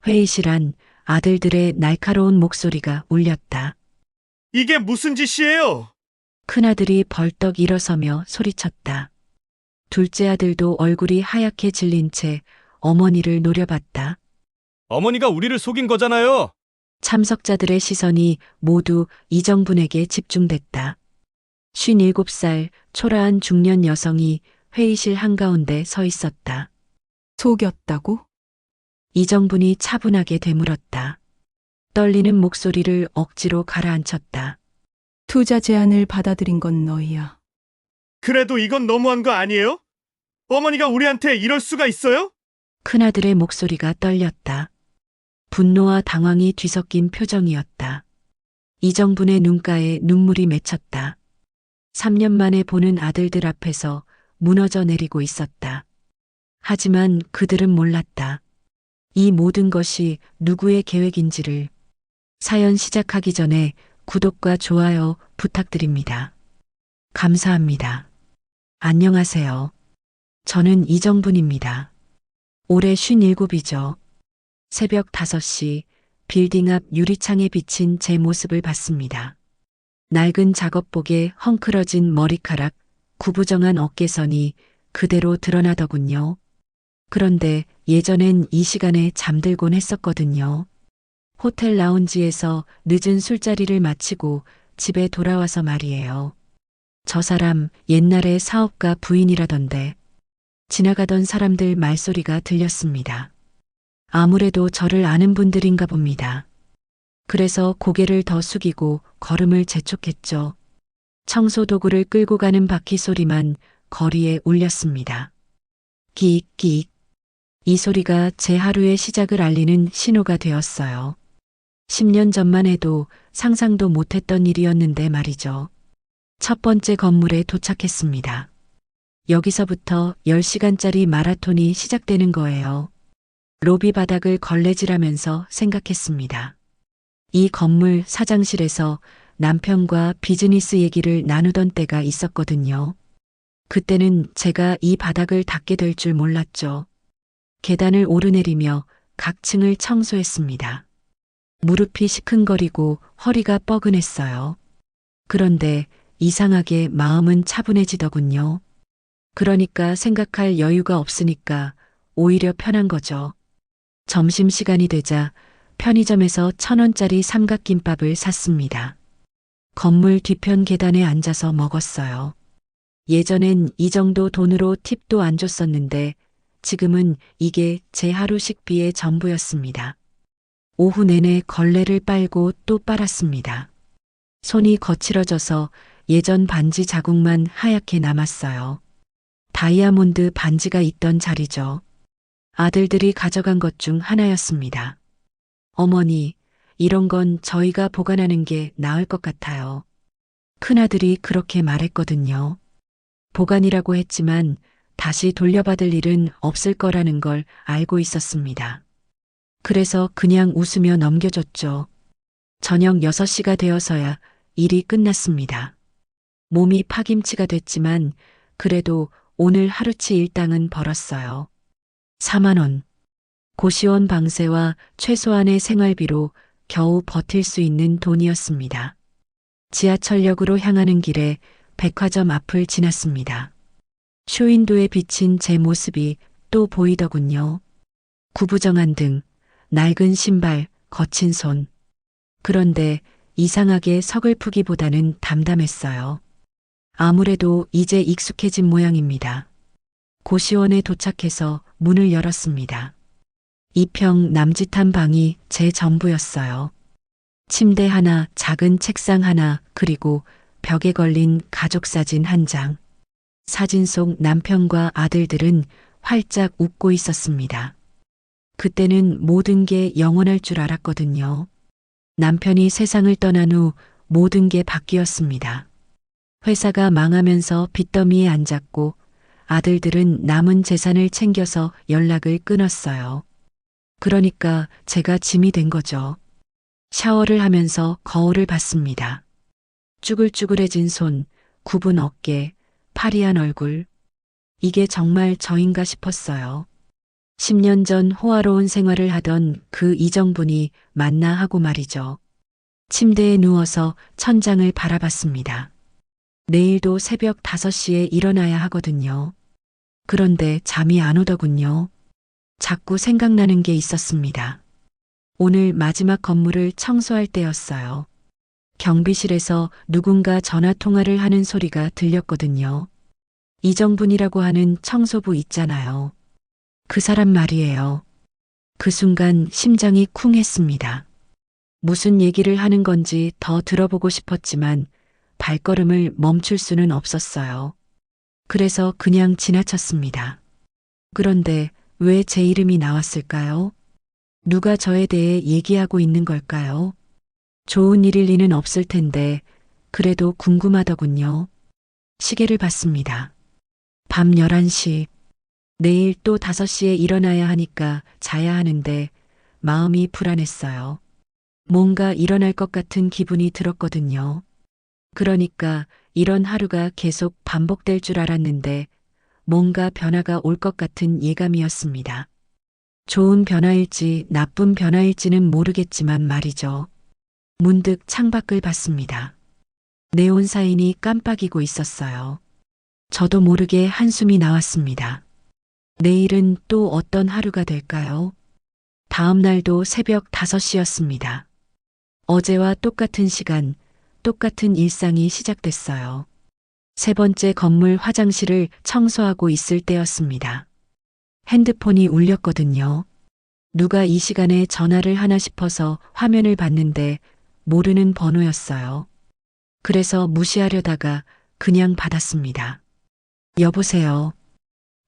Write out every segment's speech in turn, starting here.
회의실 안 아들들의 날카로운 목소리가 울렸다. 이게 무슨 짓이에요? 큰아들이 벌떡 일어서며 소리쳤다. 둘째 아들도 얼굴이 하얗게 질린 채 어머니를 노려봤다. 어머니가 우리를 속인 거잖아요. 참석자들의 시선이 모두 이정분에게 집중됐다. 57살 초라한 중년 여성이 회의실 한가운데 서 있었다. 속였다고? 이정분이 차분하게 되물었다. 떨리는 목소리를 억지로 가라앉혔다. 투자 제안을 받아들인 건 너희야. 그래도 이건 너무한 거 아니에요? 어머니가 우리한테 이럴 수가 있어요? 큰아들의 목소리가 떨렸다. 분노와 당황이 뒤섞인 표정이었다. 이정분의 눈가에 눈물이 맺혔다. 3년 만에 보는 아들들 앞에서 무너져 내리고 있었다. 하지만 그들은 몰랐다. 이 모든 것이 누구의 계획인지를. 사연 시작하기 전에 구독과 좋아요 부탁드립니다. 감사합니다. 안녕하세요. 저는 이정분입니다. 올해 57이죠. 새벽 5시 빌딩 앞 유리창에 비친 제 모습을 봤습니다. 낡은 작업복에 헝클어진 머리카락, 구부정한 어깨선이 그대로 드러나더군요. 그런데 예전엔 이 시간에 잠들곤 했었거든요. 호텔 라운지에서 늦은 술자리를 마치고 집에 돌아와서 말이에요. 저 사람 옛날에 사업가 부인이라던데. 지나가던 사람들 말소리가 들렸습니다. 아무래도 저를 아는 분들인가 봅니다. 그래서 고개를 더 숙이고 걸음을 재촉했죠. 청소 도구를 끌고 가는 바퀴 소리만 거리에 울렸습니다. 끼익끼익. 이 소리가 제 하루의 시작을 알리는 신호가 되었어요. 10년 전만 해도 상상도 못했던 일이었는데 말이죠. 첫 번째 건물에 도착했습니다. 여기서부터 10시간짜리 마라톤이 시작되는 거예요. 로비 바닥을 걸레질하면서 생각했습니다. 이 건물 사장실에서 남편과 비즈니스 얘기를 나누던 때가 있었거든요. 그때는 제가 이 바닥을 닦게 될 줄 몰랐죠. 계단을 오르내리며 각 층을 청소했습니다. 무릎이 시큰거리고 허리가 뻐근했어요. 그런데 이상하게 마음은 차분해지더군요. 그러니까 생각할 여유가 없으니까 오히려 편한 거죠. 점심시간이 되자 편의점에서 1,000원짜리 삼각김밥을 샀습니다. 건물 뒤편 계단에 앉아서 먹었어요. 예전엔 이 정도 돈으로 팁도 안 줬었는데 지금은 이게 제 하루 식비의 전부였습니다. 오후 내내 걸레를 빨고 또 빨았습니다. 손이 거칠어져서 예전 반지 자국만 하얗게 남았어요. 다이아몬드 반지가 있던 자리죠. 아들들이 가져간 것 중 하나였습니다. 어머니, 이런 건 저희가 보관하는 게 나을 것 같아요. 큰아들이 그렇게 말했거든요. 보관이라고 했지만 다시 돌려받을 일은 없을 거라는 걸 알고 있었습니다. 그래서 그냥 웃으며 넘겨줬죠. 저녁 6시가 되어서야 일이 끝났습니다. 몸이 파김치가 됐지만 그래도 오늘 하루치 일당은 벌었어요. 4만 원. 고시원 방세와 최소한의 생활비로 겨우 버틸 수 있는 돈이었습니다. 지하철역으로 향하는 길에 백화점 앞을 지났습니다. 쇼윈도에 비친 제 모습이 또 보이더군요. 구부정한 등, 낡은 신발, 거친 손. 그런데 이상하게 서글프기보다는 담담했어요. 아무래도 이제 익숙해진 모양입니다. 고시원에 도착해서 문을 열었습니다. 2평 남짓한 방이 제 전부였어요. 침대 하나, 작은 책상 하나, 그리고 벽에 걸린 가족 사진 한 장. 사진 속 남편과 아들들은 활짝 웃고 있었습니다. 그때는 모든 게 영원할 줄 알았거든요. 남편이 세상을 떠난 후 모든 게 바뀌었습니다. 회사가 망하면서 빚더미에 앉았고 아들들은 남은 재산을 챙겨서 연락을 끊었어요. 그러니까 제가 짐이 된 거죠. 샤워를 하면서 거울을 봤습니다. 쭈글쭈글해진 손, 굽은 어깨, 파리한 얼굴. 이게 정말 저인가 싶었어요. 10년 전 호화로운 생활을 하던 그 이정분이 맞나 하고 말이죠. 침대에 누워서 천장을 바라봤습니다. 내일도 새벽 5시에 일어나야 하거든요. 그런데 잠이 안 오더군요. 자꾸 생각나는 게 있었습니다. 오늘 마지막 건물을 청소할 때였어요. 경비실에서 누군가 전화 통화를 하는 소리가 들렸거든요. 이정분이라고 하는 청소부 있잖아요. 그 사람 말이에요. 그 순간 심장이 쿵 했습니다. 무슨 얘기를 하는 건지 더 들어보고 싶었지만 발걸음을 멈출 수는 없었어요. 그래서 그냥 지나쳤습니다. 그런데 왜 제 이름이 나왔을까요? 누가 저에 대해 얘기하고 있는 걸까요? 좋은 일일 리는 없을 텐데 그래도 궁금하더군요. 시계를 봤습니다. 밤 11시. 내일 또 5시에 일어나야 하니까 자야 하는데 마음이 불안했어요. 뭔가 일어날 것 같은 기분이 들었거든요. 그러니까 이런 하루가 계속 반복될 줄 알았는데 뭔가 변화가 올 것 같은 예감이었습니다. 좋은 변화일지 나쁜 변화일지는 모르겠지만 말이죠. 문득 창밖을 봤습니다. 네온 사인이 깜빡이고 있었어요. 저도 모르게 한숨이 나왔습니다. 내일은 또 어떤 하루가 될까요? 다음 날도 새벽 5시였습니다. 어제와 똑같은 시간, 똑같은 일상이 시작됐어요. 세 번째 건물 화장실을 청소하고 있을 때였습니다. 핸드폰이 울렸거든요. 누가 이 시간에 전화를 하나 싶어서 화면을 봤는데 모르는 번호였어요. 그래서 무시하려다가 그냥 받았습니다. 여보세요.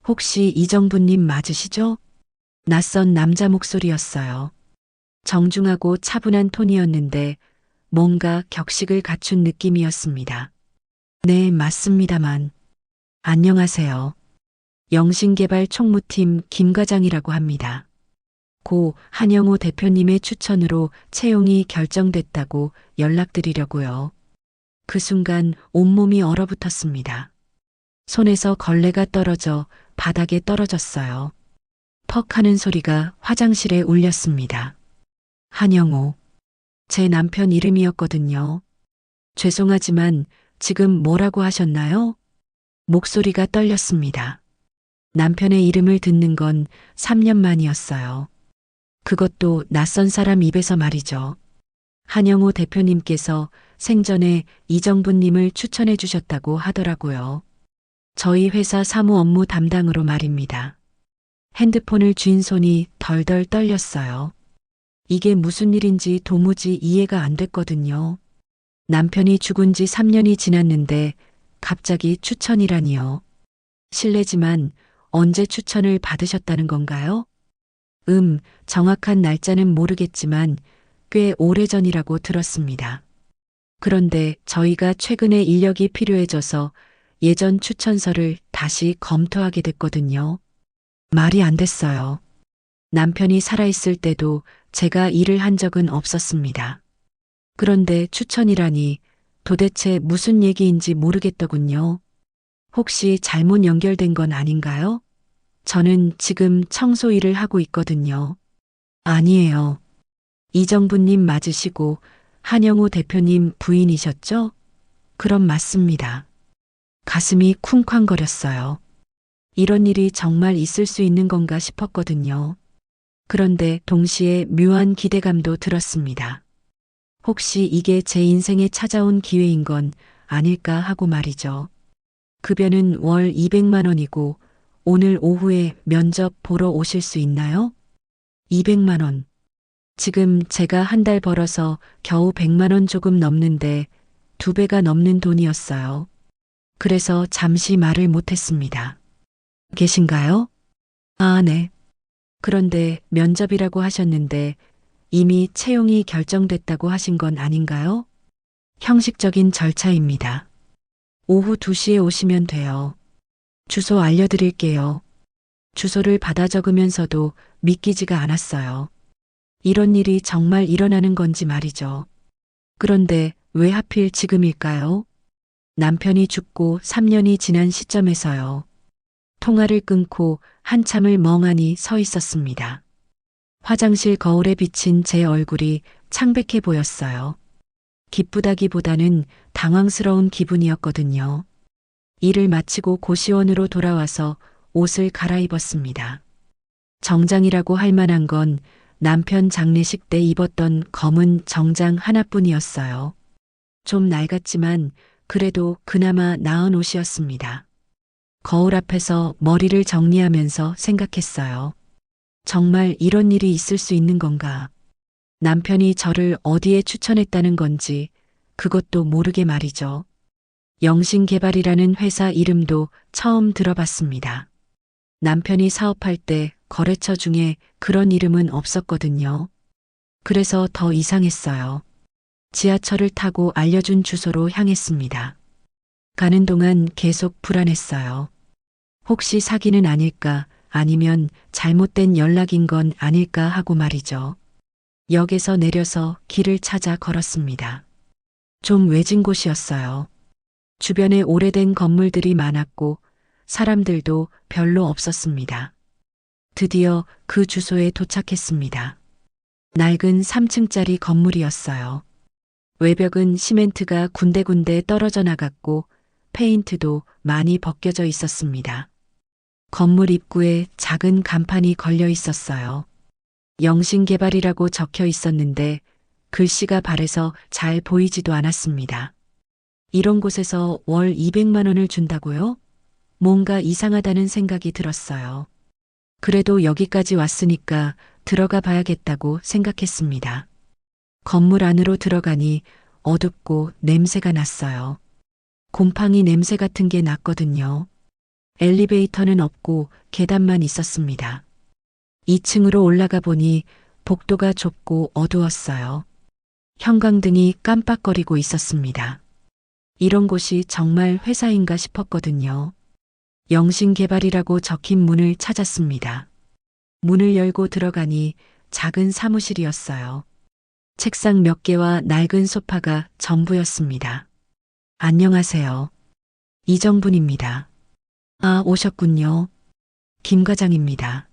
혹시 이정분님 맞으시죠? 낯선 남자 목소리였어요. 정중하고 차분한 톤이었는데 뭔가 격식을 갖춘 느낌이었습니다. 네, 맞습니다만. 안녕하세요. 영신개발 총무팀 김 과장이라고 합니다. 고 한영호 대표님의 추천으로 채용이 결정됐다고 연락드리려고요. 그 순간 온몸이 얼어붙었습니다. 손에서 걸레가 떨어져 바닥에 떨어졌어요. 퍽 하는 소리가 화장실에 울렸습니다. 한영호. 제 남편 이름이었거든요. 죄송하지만 지금 뭐라고 하셨나요? 목소리가 떨렸습니다. 남편의 이름을 듣는 건 3년 만이었어요. 그것도 낯선 사람 입에서 말이죠. 한영호 대표님께서 생전에 이정분님을 추천해 주셨다고 하더라고요. 저희 회사 사무 업무 담당으로 말입니다. 핸드폰을 쥔 손이 덜덜 떨렸어요. 이게 무슨 일인지 도무지 이해가 안 됐거든요. 남편이 죽은 지 3년이 지났는데 갑자기 추천이라니요. 실례지만 언제 추천을 받으셨다는 건가요? 정확한 날짜는 모르겠지만 꽤 오래전이라고 들었습니다. 그런데 저희가 최근에 인력이 필요해져서 예전 추천서를 다시 검토하게 됐거든요. 말이 안 됐어요. 남편이 살아있을 때도 제가 일을 한 적은 없었습니다. 그런데 추천이라니 도대체 무슨 얘기인지 모르겠더군요. 혹시 잘못 연결된 건 아닌가요? 저는 지금 청소 일을 하고 있거든요. 아니에요. 이정분님 맞으시고 한영호 대표님 부인이셨죠? 그럼 맞습니다. 가슴이 쿵쾅거렸어요. 이런 일이 정말 있을 수 있는 건가 싶었거든요. 그런데 동시에 묘한 기대감도 들었습니다. 혹시 이게 제 인생에 찾아온 기회인 건 아닐까 하고 말이죠. 급여는 월 200만 원이고 오늘 오후에 면접 보러 오실 수 있나요? 200만 원. 지금 제가 한 달 벌어서 겨우 100만 원 조금 넘는데 2배가 넘는 돈이었어요. 그래서 잠시 말을 못했습니다. 계신가요? 아, 네. 그런데 면접이라고 하셨는데 이미 채용이 결정됐다고 하신 건 아닌가요? 형식적인 절차입니다. 오후 2시에 오시면 돼요. 주소 알려드릴게요. 주소를 받아 적으면서도 믿기지가 않았어요. 이런 일이 정말 일어나는 건지 말이죠. 그런데 왜 하필 지금일까요? 남편이 죽고 3년이 지난 시점에서요. 통화를 끊고 한참을 멍하니 서 있었습니다. 화장실 거울에 비친 제 얼굴이 창백해 보였어요. 기쁘다기보다는 당황스러운 기분이었거든요. 일을 마치고 고시원으로 돌아와서 옷을 갈아입었습니다. 정장이라고 할 만한 건 남편 장례식 때 입었던 검은 정장 하나뿐이었어요. 좀 낡았지만 그래도 그나마 나은 옷이었습니다. 거울 앞에서 머리를 정리하면서 생각했어요. 정말 이런 일이 있을 수 있는 건가? 남편이 저를 어디에 추천했다는 건지 그것도 모르게 말이죠. 영신개발이라는 회사 이름도 처음 들어봤습니다. 남편이 사업할 때 거래처 중에 그런 이름은 없었거든요. 그래서 더 이상했어요. 지하철을 타고 알려준 주소로 향했습니다. 가는 동안 계속 불안했어요. 혹시 사기는 아닐까, 아니면 잘못된 연락인 건 아닐까 하고 말이죠. 역에서 내려서 길을 찾아 걸었습니다. 좀 외진 곳이었어요. 주변에 오래된 건물들이 많았고 사람들도 별로 없었습니다. 드디어 그 주소에 도착했습니다. 낡은 3층짜리 건물이었어요. 외벽은 시멘트가 군데군데 떨어져 나갔고 페인트도 많이 벗겨져 있었습니다. 건물 입구에 작은 간판이 걸려 있었어요. 영신개발이라고 적혀 있었는데 글씨가 바래서 잘 보이지도 않았습니다. 이런 곳에서 월 200만 원을 준다고요? 뭔가 이상하다는 생각이 들었어요. 그래도 여기까지 왔으니까 들어가 봐야겠다고 생각했습니다. 건물 안으로 들어가니 어둡고 냄새가 났어요. 곰팡이 냄새 같은 게 났거든요. 엘리베이터는 없고 계단만 있었습니다. 2층으로 올라가 보니 복도가 좁고 어두웠어요. 형광등이 깜빡거리고 있었습니다. 이런 곳이 정말 회사인가 싶었거든요. 영신개발이라고 적힌 문을 찾았습니다. 문을 열고 들어가니 작은 사무실이었어요. 책상 몇 개와 낡은 소파가 전부였습니다. 안녕하세요. 이정분입니다. 아, 오셨군요. 김 과장입니다.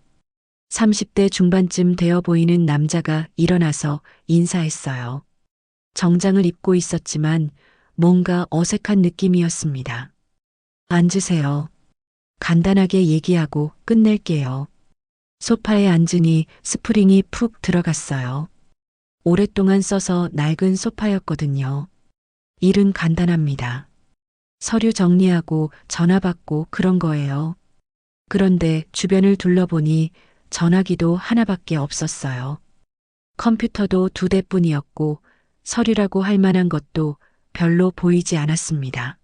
30대 중반쯤 되어 보이는 남자가 일어나서 인사했어요. 정장을 입고 있었지만 뭔가 어색한 느낌이었습니다. 앉으세요. 간단하게 얘기하고 끝낼게요. 소파에 앉으니 스프링이 푹 들어갔어요. 오랫동안 써서 낡은 소파였거든요. 일은 간단합니다. 서류 정리하고 전화 받고 그런 거예요. 그런데 주변을 둘러보니 전화기도 하나밖에 없었어요. 컴퓨터도 2대뿐이었고 서류라고 할 만한 것도 별로 보이지 않았습니다.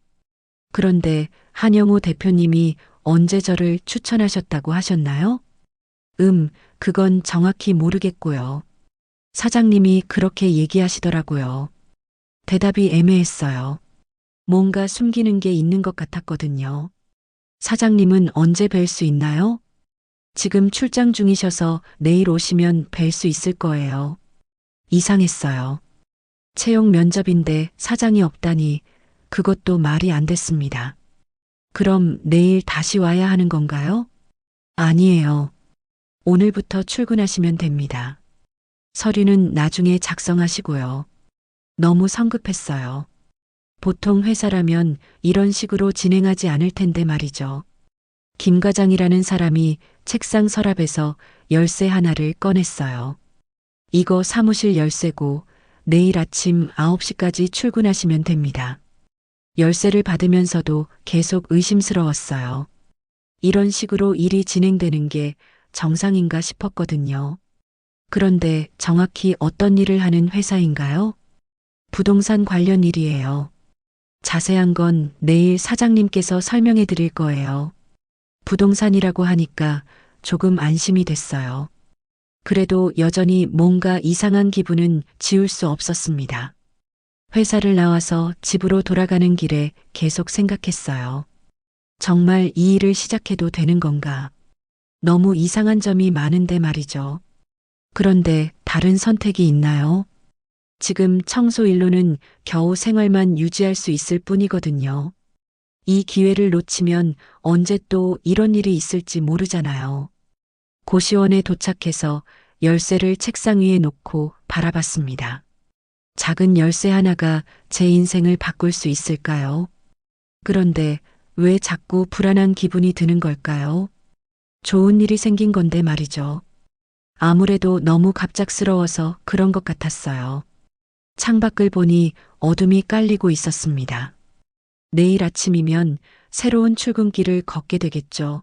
그런데 한영호 대표님이 언제 저를 추천하셨다고 하셨나요? 그건 정확히 모르겠고요. 사장님이 그렇게 얘기하시더라고요. 대답이 애매했어요. 뭔가 숨기는 게 있는 것 같았거든요. 사장님은 언제 뵐 수 있나요? 지금 출장 중이셔서 내일 오시면 뵐 수 있을 거예요. 이상했어요. 채용 면접인데 사장이 없다니 그것도 말이 안 됐습니다. 그럼 내일 다시 와야 하는 건가요? 아니에요. 오늘부터 출근하시면 됩니다. 서류는 나중에 작성하시고요. 너무 성급했어요. 보통 회사라면 이런 식으로 진행하지 않을 텐데 말이죠. 김 과장이라는 사람이 책상 서랍에서 열쇠 하나를 꺼냈어요. 이거 사무실 열쇠고 내일 아침 9시까지 출근하시면 됩니다. 열쇠를 받으면서도 계속 의심스러웠어요. 이런 식으로 일이 진행되는 게 정상인가 싶었거든요. 그런데 정확히 어떤 일을 하는 회사인가요? 부동산 관련 일이에요. 자세한 건 내일 사장님께서 설명해 드릴 거예요. 부동산이라고 하니까 조금 안심이 됐어요. 그래도 여전히 뭔가 이상한 기분은 지울 수 없었습니다. 회사를 나와서 집으로 돌아가는 길에 계속 생각했어요. 정말 이 일을 시작해도 되는 건가? 너무 이상한 점이 많은데 말이죠. 그런데 다른 선택이 있나요? 지금 청소 일로는 겨우 생활만 유지할 수 있을 뿐이거든요. 이 기회를 놓치면 언제 또 이런 일이 있을지 모르잖아요. 고시원에 도착해서 열쇠를 책상 위에 놓고 바라봤습니다. 작은 열쇠 하나가 제 인생을 바꿀 수 있을까요? 그런데 왜 자꾸 불안한 기분이 드는 걸까요? 좋은 일이 생긴 건데 말이죠. 아무래도 너무 갑작스러워서 그런 것 같았어요. 창밖을 보니 어둠이 깔리고 있었습니다. 내일 아침이면 새로운 출근길을 걷게 되겠죠.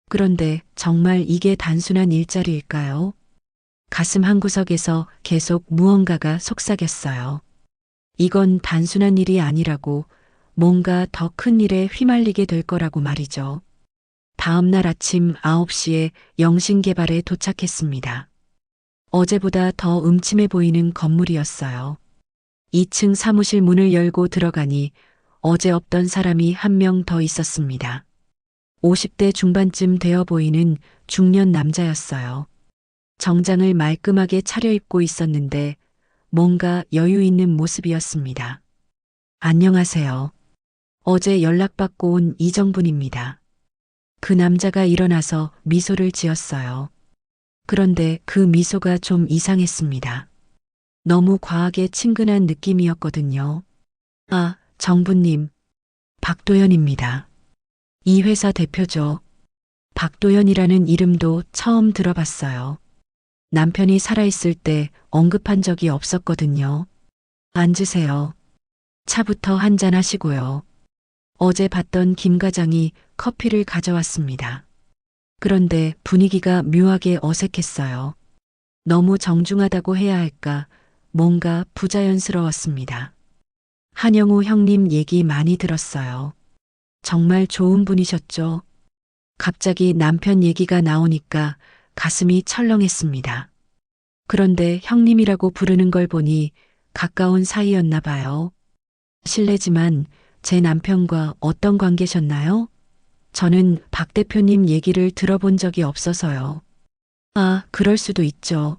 그런데 정말 이게 단순한 일자리일까요? 가슴 한구석에서 계속 무언가가 속삭였어요. 이건 단순한 일이 아니라고, 뭔가 더 큰 일에 휘말리게 될 거라고 말이죠. 다음 날 아침 9시에 영신개발에 도착했습니다. 어제보다 더 음침해 보이는 건물이었어요. 2층 사무실 문을 열고 들어가니 어제 없던 사람이 한 명 더 있었습니다. 50대 중반쯤 되어 보이는 중년 남자였어요. 정장을 말끔하게 차려입고 있었는데 뭔가 여유 있는 모습이었습니다. 안녕하세요. 어제 연락받고 온 이정분입니다. 그 남자가 일어나서 미소를 지었어요. 그런데 그 미소가 좀 이상했습니다. 너무 과하게 친근한 느낌이었거든요. 아, 정부님. 박도연입니다. 이 회사 대표죠. 박도연이라는 이름도 처음 들어봤어요. 남편이 살아있을 때 언급한 적이 없었거든요. 앉으세요. 차부터 한잔 하시고요. 어제 봤던 김 과장이 커피를 가져왔습니다. 그런데 분위기가 묘하게 어색했어요. 너무 정중하다고 해야 할까, 뭔가 부자연스러웠습니다. 한영우 형님 얘기 많이 들었어요. 정말 좋은 분이셨죠? 갑자기 남편 얘기가 나오니까 가슴이 철렁했습니다. 그런데 형님이라고 부르는 걸 보니 가까운 사이였나 봐요. 실례지만 제 남편과 어떤 관계셨나요? 저는 박 대표님 얘기를 들어본 적이 없어서요. 아, 그럴 수도 있죠.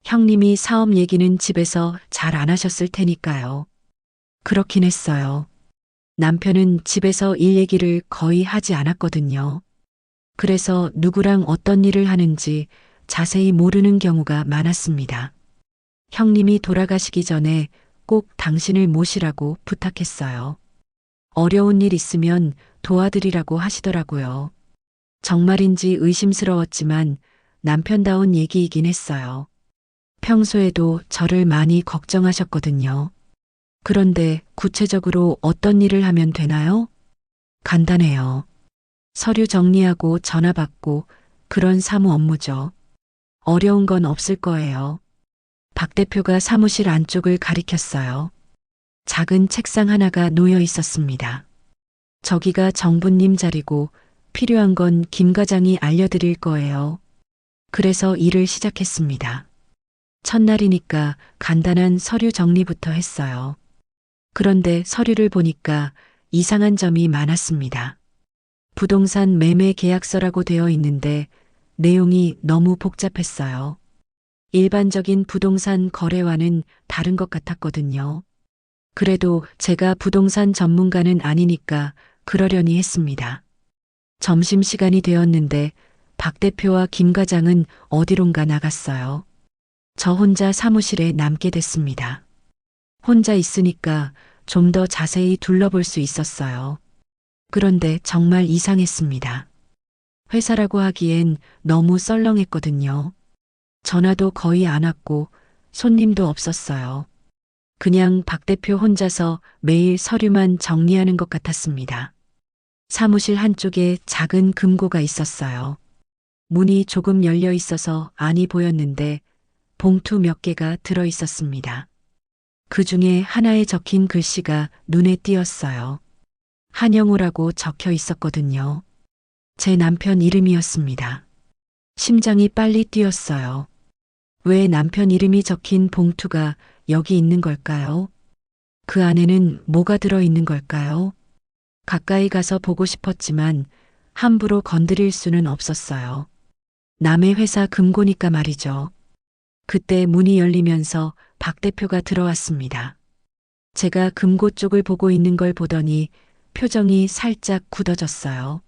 형님이 사업 얘기는 집에서 잘 안 하셨을 테니까요. 그렇긴 했어요. 남편은 집에서 일 얘기를 거의 하지 않았거든요. 그래서 누구랑 어떤 일을 하는지 자세히 모르는 경우가 많았습니다. 형님이 돌아가시기 전에 꼭 당신을 모시라고 부탁했어요. 어려운 일 있으면 도와드리라고 하시더라고요. 정말인지 의심스러웠지만 남편다운 얘기이긴 했어요. 평소에도 저를 많이 걱정하셨거든요. 그런데 구체적으로 어떤 일을 하면 되나요? 간단해요. 서류 정리하고 전화 받고 그런 사무 업무죠. 어려운 건 없을 거예요. 박 대표가 사무실 안쪽을 가리켰어요. 작은 책상 하나가 놓여 있었습니다. 저기가 정부님 자리고 필요한 건 김 과장이 알려드릴 거예요. 그래서 일을 시작했습니다. 첫날이니까 간단한 서류 정리부터 했어요. 그런데 서류를 보니까 이상한 점이 많았습니다. 부동산 매매 계약서라고 되어 있는데 내용이 너무 복잡했어요. 일반적인 부동산 거래와는 다른 것 같았거든요. 그래도 제가 부동산 전문가는 아니니까 그러려니 했습니다. 점심시간이 되었는데 박 대표와 김 과장은 어디론가 나갔어요. 저 혼자 사무실에 남게 됐습니다. 혼자 있으니까 좀 더 자세히 둘러볼 수 있었어요. 그런데 정말 이상했습니다. 회사라고 하기엔 너무 썰렁했거든요. 전화도 거의 안 왔고 손님도 없었어요. 그냥 박 대표 혼자서 매일 서류만 정리하는 것 같았습니다. 사무실 한쪽에 작은 금고가 있었어요. 문이 조금 열려 있어서 안이 보였는데 봉투 몇 개가 들어 있었습니다. 그 중에 하나에 적힌 글씨가 눈에 띄었어요. 한영우라고 적혀 있었거든요. 제 남편 이름이었습니다. 심장이 빨리 뛰었어요. 왜 남편 이름이 적힌 봉투가 여기 있는 걸까요? 그 안에는 뭐가 들어 있는 걸까요? 가까이 가서 보고 싶었지만 함부로 건드릴 수는 없었어요. 남의 회사 금고니까 말이죠. 그때 문이 열리면서 박 대표가 들어왔습니다. 제가 금고 쪽을 보고 있는 걸 보더니 표정이 살짝 굳어졌어요.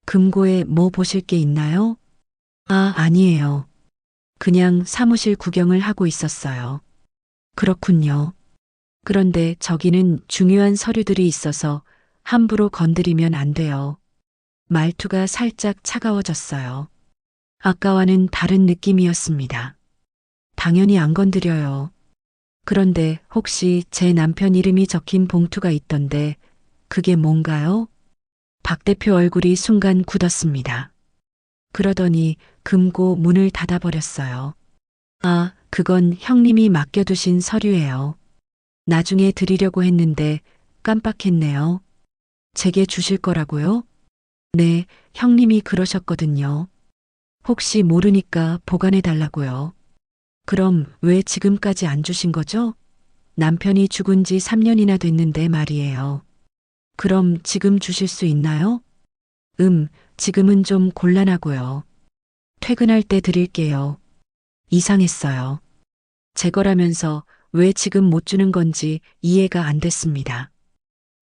금고에 뭐 보실 게 있나요? 아, 아니에요. 그냥 사무실 구경을 하고 있었어요. 그렇군요. 그런데 저기는 중요한 서류들이 있어서 함부로 건드리면 안 돼요. 말투가 살짝 차가워졌어요. 아까와는 다른 느낌이었습니다. 당연히 안 건드려요. 그런데 혹시 제 남편 이름이 적힌 봉투가 있던데 그게 뭔가요? 박 대표 얼굴이 순간 굳었습니다. 그러더니 금고 문을 닫아버렸어요. 아, 그건 형님이 맡겨두신 서류예요. 나중에 드리려고 했는데 깜빡했네요. 제게 주실 거라고요? 네, 형님이 그러셨거든요. 혹시 모르니까 보관해 달라고요. 그럼 왜 지금까지 안 주신 거죠? 남편이 죽은 지 3년이나 됐는데 말이에요. 그럼 지금 주실 수 있나요? 지금은 좀 곤란하고요. 퇴근할 때 드릴게요. 이상했어요. 제 거라면서 왜 지금 못 주는 건지 이해가 안 됐습니다.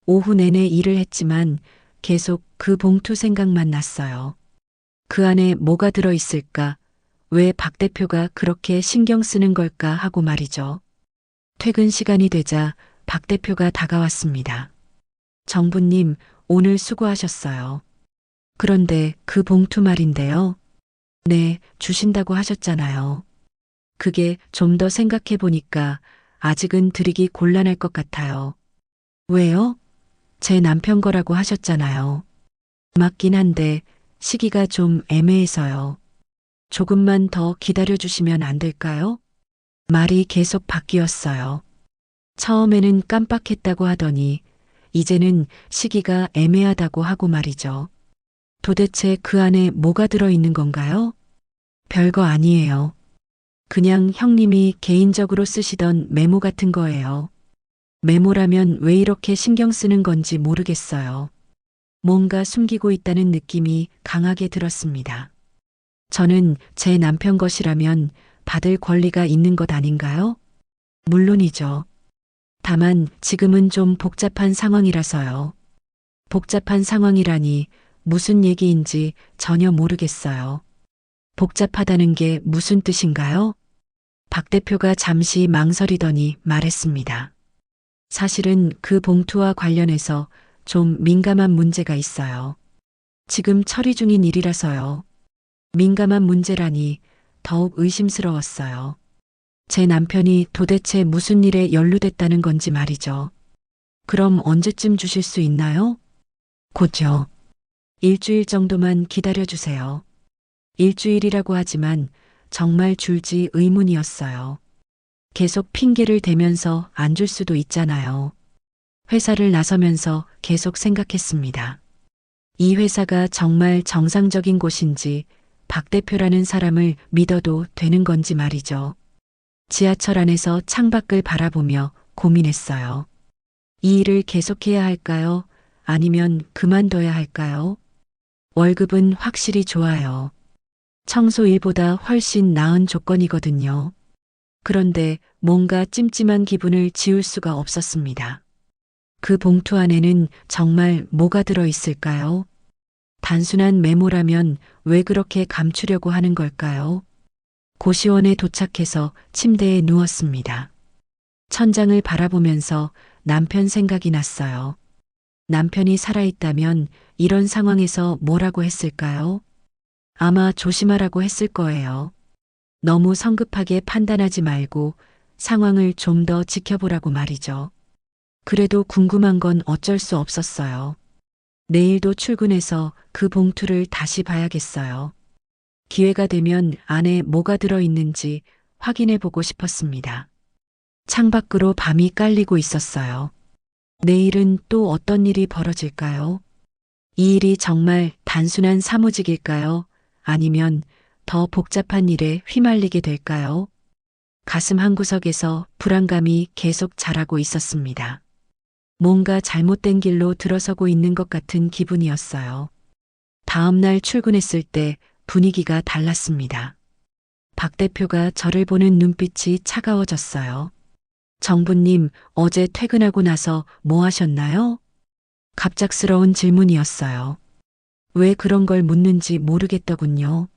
오후 내내 일을 했지만 계속 그 봉투 생각만 났어요. 그 안에 뭐가 들어있을까? 왜 박 대표가 그렇게 신경 쓰는 걸까 하고 말이죠. 퇴근 시간이 되자 박 대표가 다가왔습니다. 정부님, 오늘 수고하셨어요. 그런데 그 봉투 말인데요. 네, 주신다고 하셨잖아요. 그게 좀 더 생각해 보니까 아직은 드리기 곤란할 것 같아요. 왜요? 제 남편 거라고 하셨잖아요. 맞긴 한데 시기가 좀 애매해서요. 조금만 더 기다려 주시면 안 될까요? 말이 계속 바뀌었어요. 처음에는 깜빡했다고 하더니 이제는 시기가 애매하다고 하고 말이죠. 도대체 그 안에 뭐가 들어있는 건가요? 별거 아니에요. 그냥 형님이 개인적으로 쓰시던 메모 같은 거예요. 메모라면 왜 이렇게 신경 쓰는 건지 모르겠어요. 뭔가 숨기고 있다는 느낌이 강하게 들었습니다. 저는 제 남편 것이라면 받을 권리가 있는 것 아닌가요? 물론이죠. 다만 지금은 좀 복잡한 상황이라서요. 복잡한 상황이라니 무슨 얘기인지 전혀 모르겠어요. 복잡하다는 게 무슨 뜻인가요? 박 대표가 잠시 망설이더니 말했습니다. 사실은 그 봉투와 관련해서 좀 민감한 문제가 있어요. 지금 처리 중인 일이라서요. 민감한 문제라니 더욱 의심스러웠어요. 제 남편이 도대체 무슨 일에 연루됐다는 건지 말이죠. 그럼 언제쯤 주실 수 있나요? 곧요. 일주일 정도만 기다려주세요. 일주일이라고 하지만 정말 줄지 의문이었어요. 계속 핑계를 대면서 안 줄 수도 있잖아요. 회사를 나서면서 계속 생각했습니다. 이 회사가 정말 정상적인 곳인지 박 대표라는 사람을 믿어도 되는 건지 말이죠. 지하철 안에서 창밖을 바라보며 고민했어요. 이 일을 계속해야 할까요? 아니면 그만둬야 할까요? 월급은 확실히 좋아요. 청소 일보다 훨씬 나은 조건이거든요. 그런데 뭔가 찜찜한 기분을 지울 수가 없었습니다. 그 봉투 안에는 정말 뭐가 들어 있을까요? 단순한 메모라면 왜 그렇게 감추려고 하는 걸까요? 고시원에 도착해서 침대에 누웠습니다. 천장을 바라보면서 남편 생각이 났어요. 남편이 살아있다면 이런 상황에서 뭐라고 했을까요? 아마 조심하라고 했을 거예요. 너무 성급하게 판단하지 말고 상황을 좀 더 지켜보라고 말이죠. 그래도 궁금한 건 어쩔 수 없었어요. 내일도 출근해서 그 봉투를 다시 봐야겠어요. 기회가 되면 안에 뭐가 들어있는지 확인해 보고 싶었습니다. 창밖으로 밤이 깔리고 있었어요. 내일은 또 어떤 일이 벌어질까요? 이 일이 정말 단순한 사무직일까요? 아니면 더 복잡한 일에 휘말리게 될까요? 가슴 한구석에서 불안감이 계속 자라고 있었습니다. 뭔가 잘못된 길로 들어서고 있는 것 같은 기분이었어요. 다음 날 출근했을 때 분위기가 달랐습니다. 박 대표가 저를 보는 눈빛이 차가워졌어요. 정부님, 어제 퇴근하고 나서 뭐 하셨나요? 갑작스러운 질문이었어요. 왜 그런 걸 묻는지 모르겠더군요.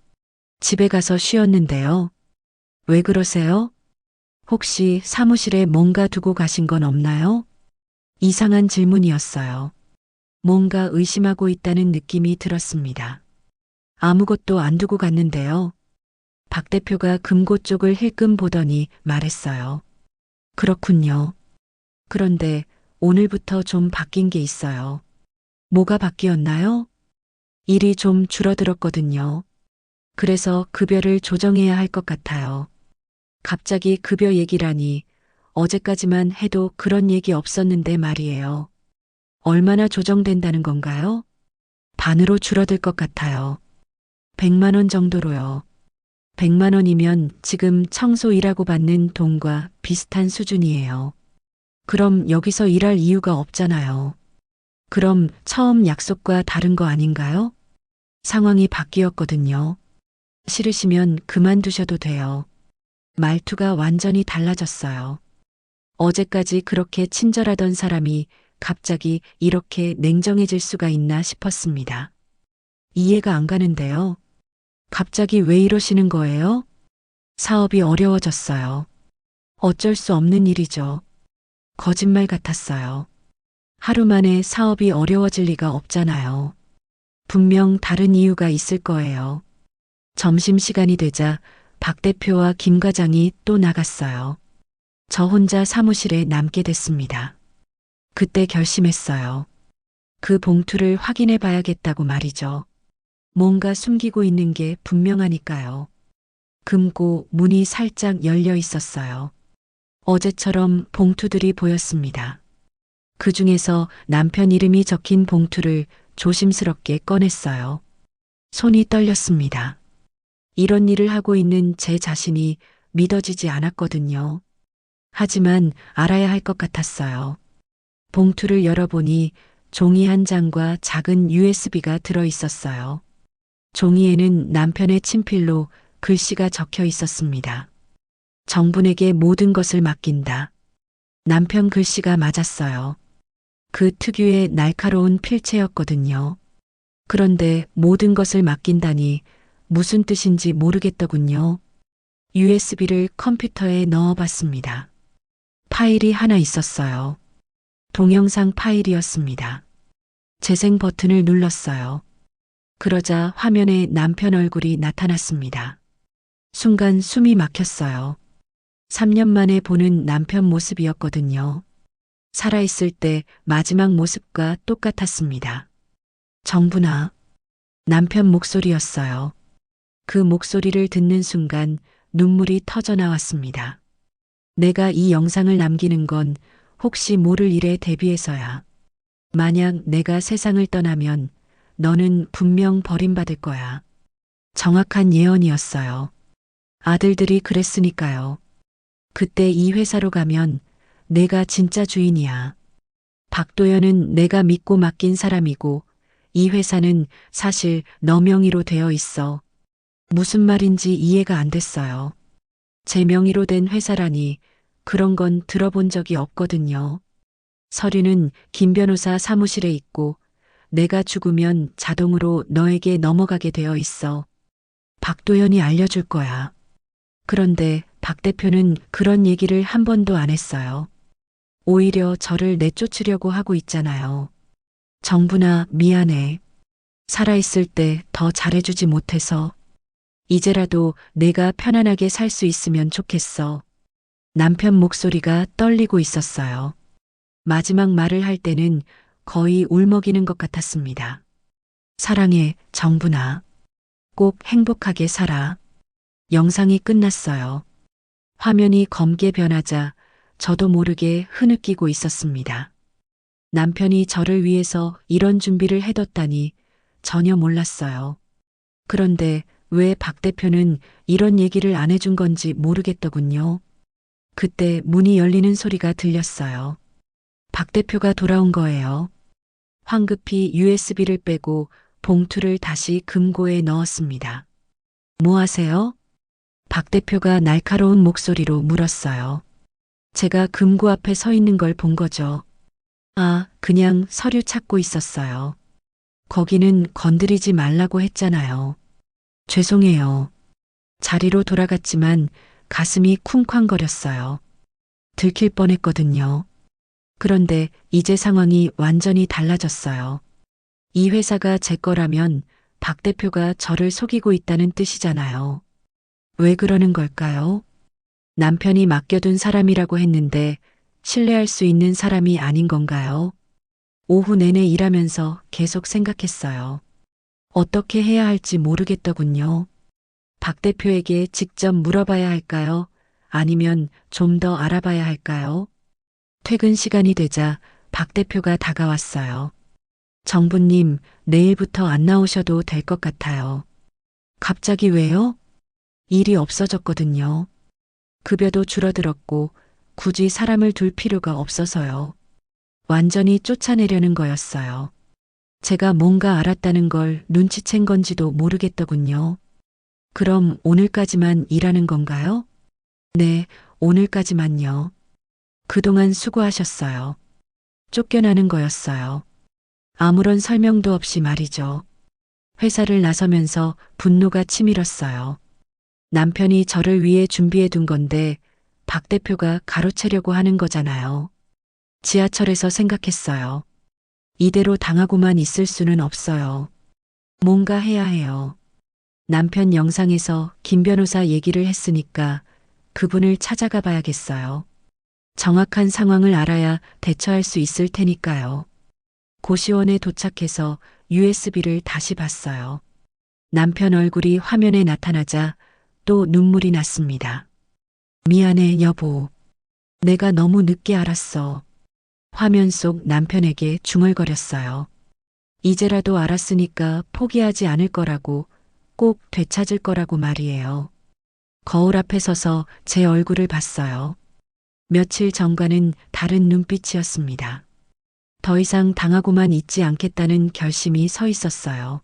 집에 가서 쉬었는데요. 왜 그러세요? 혹시 사무실에 뭔가 두고 가신 건 없나요? 이상한 질문이었어요. 뭔가 의심하고 있다는 느낌이 들었습니다. 아무것도 안 두고 갔는데요. 박 대표가 금고 쪽을 힐끔 보더니 말했어요. 그렇군요. 그런데 오늘부터 좀 바뀐 게 있어요. 뭐가 바뀌었나요? 일이 좀 줄어들었거든요. 그래서 급여를 조정해야 할 것 같아요. 갑자기 급여 얘기라니 어제까지만 해도 그런 얘기 없었는데 말이에요. 얼마나 조정된다는 건가요? 반으로 줄어들 것 같아요. 100만 원 정도로요. 100만 원이면 지금 청소 일하고 받는 돈과 비슷한 수준이에요. 그럼 여기서 일할 이유가 없잖아요. 그럼 처음 약속과 다른 거 아닌가요? 상황이 바뀌었거든요. 싫으시면 그만두셔도 돼요. 말투가 완전히 달라졌어요. 어제까지 그렇게 친절하던 사람이 갑자기 이렇게 냉정해질 수가 있나 싶었습니다. 이해가 안 가는데요. 갑자기 왜 이러시는 거예요? 사업이 어려워졌어요. 어쩔 수 없는 일이죠. 거짓말 같았어요. 하루 만에 사업이 어려워질 리가 없잖아요. 분명 다른 이유가 있을 거예요. 점심시간이 되자 박 대표와 김 과장이 또 나갔어요. 저 혼자 사무실에 남게 됐습니다. 그때 결심했어요. 그 봉투를 확인해 봐야겠다고 말이죠. 뭔가 숨기고 있는 게 분명하니까요. 금고 문이 살짝 열려 있었어요. 어제처럼 봉투들이 보였습니다. 그 중에서 남편 이름이 적힌 봉투를 조심스럽게 꺼냈어요. 손이 떨렸습니다. 이런 일을 하고 있는 제 자신이 믿어지지 않았거든요. 하지만 알아야 할 것 같았어요. 봉투를 열어보니 종이 한 장과 작은 USB가 들어 있었어요. 종이에는 남편의 친필로 글씨가 적혀 있었습니다. 정분에게 모든 것을 맡긴다. 남편 글씨가 맞았어요. 그 특유의 날카로운 필체였거든요. 그런데 모든 것을 맡긴다니 무슨 뜻인지 모르겠더군요. USB를 컴퓨터에 넣어봤습니다. 파일이 하나 있었어요. 동영상 파일이었습니다. 재생 버튼을 눌렀어요. 그러자 화면에 남편 얼굴이 나타났습니다. 순간 숨이 막혔어요. 3년 만에 보는 남편 모습이었거든요. 살아있을 때 마지막 모습과 똑같았습니다. 정분아. 남편 목소리였어요. 그 목소리를 듣는 순간 눈물이 터져 나왔습니다. 내가 이 영상을 남기는 건 혹시 모를 일에 대비해서야. 만약 내가 세상을 떠나면 너는 분명 버림받을 거야. 정확한 예언이었어요. 아들들이 그랬으니까요. 그때 이 회사로 가면 내가 진짜 주인이야. 박도연은 내가 믿고 맡긴 사람이고 이 회사는 사실 너 명의로 되어 있어. 무슨 말인지 이해가 안 됐어요. 제 명의로 된 회사라니 그런 건 들어본 적이 없거든요. 서류는 김 변호사 사무실에 있고 내가 죽으면 자동으로 너에게 넘어가게 되어 있어. 박도연이 알려줄 거야. 그런데 박 대표는 그런 얘기를 한 번도 안 했어요. 오히려 저를 내쫓으려고 하고 있잖아요. 정분아, 미안해. 살아있을 때 더 잘해주지 못해서. 이제라도 내가 편안하게 살 수 있으면 좋겠어. 남편 목소리가 떨리고 있었어요. 마지막 말을 할 때는 거의 울먹이는 것 같았습니다. 사랑해, 정분아. 꼭 행복하게 살아. 영상이 끝났어요. 화면이 검게 변하자 저도 모르게 흐느끼고 있었습니다. 남편이 저를 위해서 이런 준비를 해뒀다니 전혀 몰랐어요. 그런데 왜 박 대표는 이런 얘기를 안 해준 건지 모르겠더군요. 그때 문이 열리는 소리가 들렸어요. 박 대표가 돌아온 거예요. 황급히 USB를 빼고 봉투를 다시 금고에 넣었습니다. 뭐 하세요? 박 대표가 날카로운 목소리로 물었어요. 제가 금고 앞에 서 있는 걸 본 거죠. 아, 그냥 서류 찾고 있었어요. 거기는 건드리지 말라고 했잖아요. 죄송해요. 자리로 돌아갔지만 가슴이 쿵쾅거렸어요. 들킬 뻔했거든요. 그런데 이제 상황이 완전히 달라졌어요. 이 회사가 제 거라면 박 대표가 저를 속이고 있다는 뜻이잖아요. 왜 그러는 걸까요? 남편이 맡겨둔 사람이라고 했는데 신뢰할 수 있는 사람이 아닌 건가요? 오후 내내 일하면서 계속 생각했어요. 어떻게 해야 할지 모르겠더군요. 박 대표에게 직접 물어봐야 할까요? 아니면 좀 더 알아봐야 할까요? 퇴근 시간이 되자 박 대표가 다가왔어요. 정부님, 내일부터 안 나오셔도 될 것 같아요. 갑자기 왜요? 일이 없어졌거든요. 급여도 줄어들었고 굳이 사람을 둘 필요가 없어서요. 완전히 쫓아내려는 거였어요. 제가 뭔가 알았다는 걸 눈치챈 건지도 모르겠더군요. 그럼 오늘까지만 일하는 건가요? 네, 오늘까지만요. 그동안 수고하셨어요. 쫓겨나는 거였어요. 아무런 설명도 없이 말이죠. 회사를 나서면서 분노가 치밀었어요. 남편이 저를 위해 준비해 둔 건데 박 대표가 가로채려고 하는 거잖아요. 지하철에서 생각했어요. 이대로 당하고만 있을 수는 없어요. 뭔가 해야 해요. 남편 영상에서 김 변호사 얘기를 했으니까 그분을 찾아가 봐야겠어요. 정확한 상황을 알아야 대처할 수 있을 테니까요. 고시원에 도착해서 USB를 다시 봤어요. 남편 얼굴이 화면에 나타나자 또 눈물이 났습니다. 미안해, 여보. 내가 너무 늦게 알았어. 화면 속 남편에게 중얼거렸어요. 이제라도 알았으니까 포기하지 않을 거라고, 꼭 되찾을 거라고 말이에요. 거울 앞에 서서 제 얼굴을 봤어요. 며칠 전과는 다른 눈빛이었습니다. 더 이상 당하고만 있지 않겠다는 결심이 서 있었어요.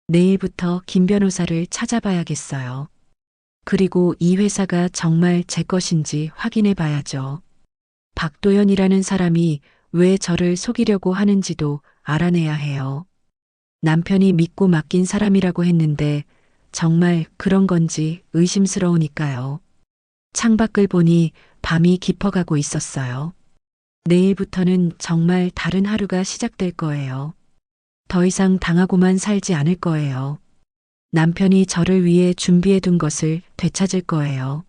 내일부터 김 변호사를 찾아봐야겠어요. 그리고 이 회사가 정말 제 것인지 확인해 봐야죠. 박도연이라는 사람이 왜 저를 속이려고 하는지도 알아내야 해요. 남편이 믿고 맡긴 사람이라고 했는데 정말 그런 건지 의심스러우니까요. 창밖을 보니 밤이 깊어가고 있었어요. 내일부터는 정말 다른 하루가 시작될 거예요. 더 이상 당하고만 살지 않을 거예요. 남편이 저를 위해 준비해 둔 것을 되찾을 거예요.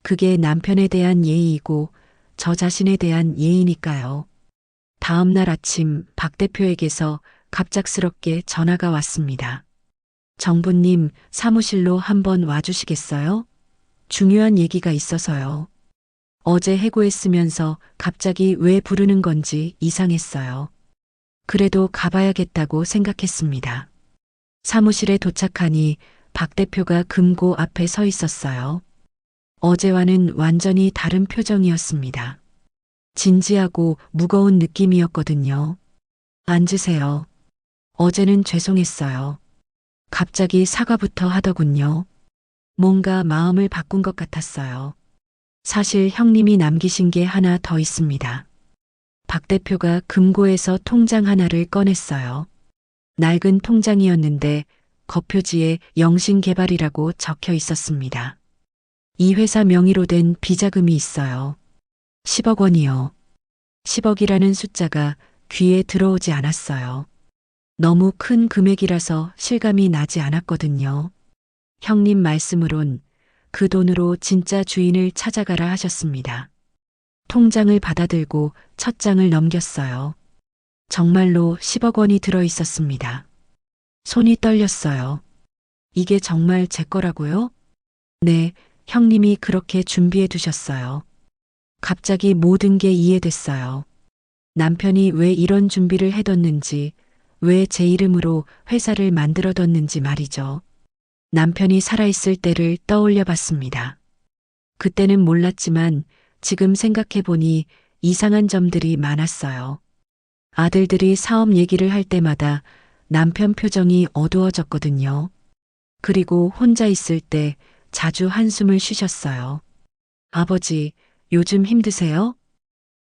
그게 남편에 대한 예의이고 저 자신에 대한 예의니까요. 다음 날 아침 박 대표에게서 갑작스럽게 전화가 왔습니다. 정부님, 사무실로 한번 와주시겠어요? 중요한 얘기가 있어서요. 어제 해고했으면서 갑자기 왜 부르는 건지 이상했어요. 그래도 가봐야겠다고 생각했습니다. 사무실에 도착하니 박 대표가 금고 앞에 서 있었어요. 어제와는 완전히 다른 표정이었습니다. 진지하고 무거운 느낌이었거든요. 앉으세요. 어제는 죄송했어요. 갑자기 사과부터 하더군요. 뭔가 마음을 바꾼 것 같았어요. 사실 형님이 남기신 게 하나 더 있습니다. 박 대표가 금고에서 통장 하나를 꺼냈어요. 낡은 통장이었는데 겉표지에 영신개발이라고 적혀 있었습니다. 이 회사 명의로 된 비자금이 있어요. 10억 원이요. 10억이라는 숫자가 귀에 들어오지 않았어요. 너무 큰 금액이라서 실감이 나지 않았거든요. 형님 말씀으론 그 돈으로 진짜 주인을 찾아가라 하셨습니다. 통장을 받아들고 첫 장을 넘겼어요. 정말로 10억 원이 들어 있었습니다. 손이 떨렸어요. 이게 정말 제 거라고요? 네, 형님이 그렇게 준비해 두셨어요. 갑자기 모든 게 이해됐어요. 남편이 왜 이런 준비를 해뒀는지, 왜 제 이름으로 회사를 만들어뒀는지 말이죠. 남편이 살아있을 때를 떠올려 봤습니다. 그때는 몰랐지만 지금 생각해보니 이상한 점들이 많았어요. 아들들이 사업 얘기를 할 때마다 남편 표정이 어두워졌거든요. 그리고 혼자 있을 때 자주 한숨을 쉬셨어요. 아버지, 요즘 힘드세요?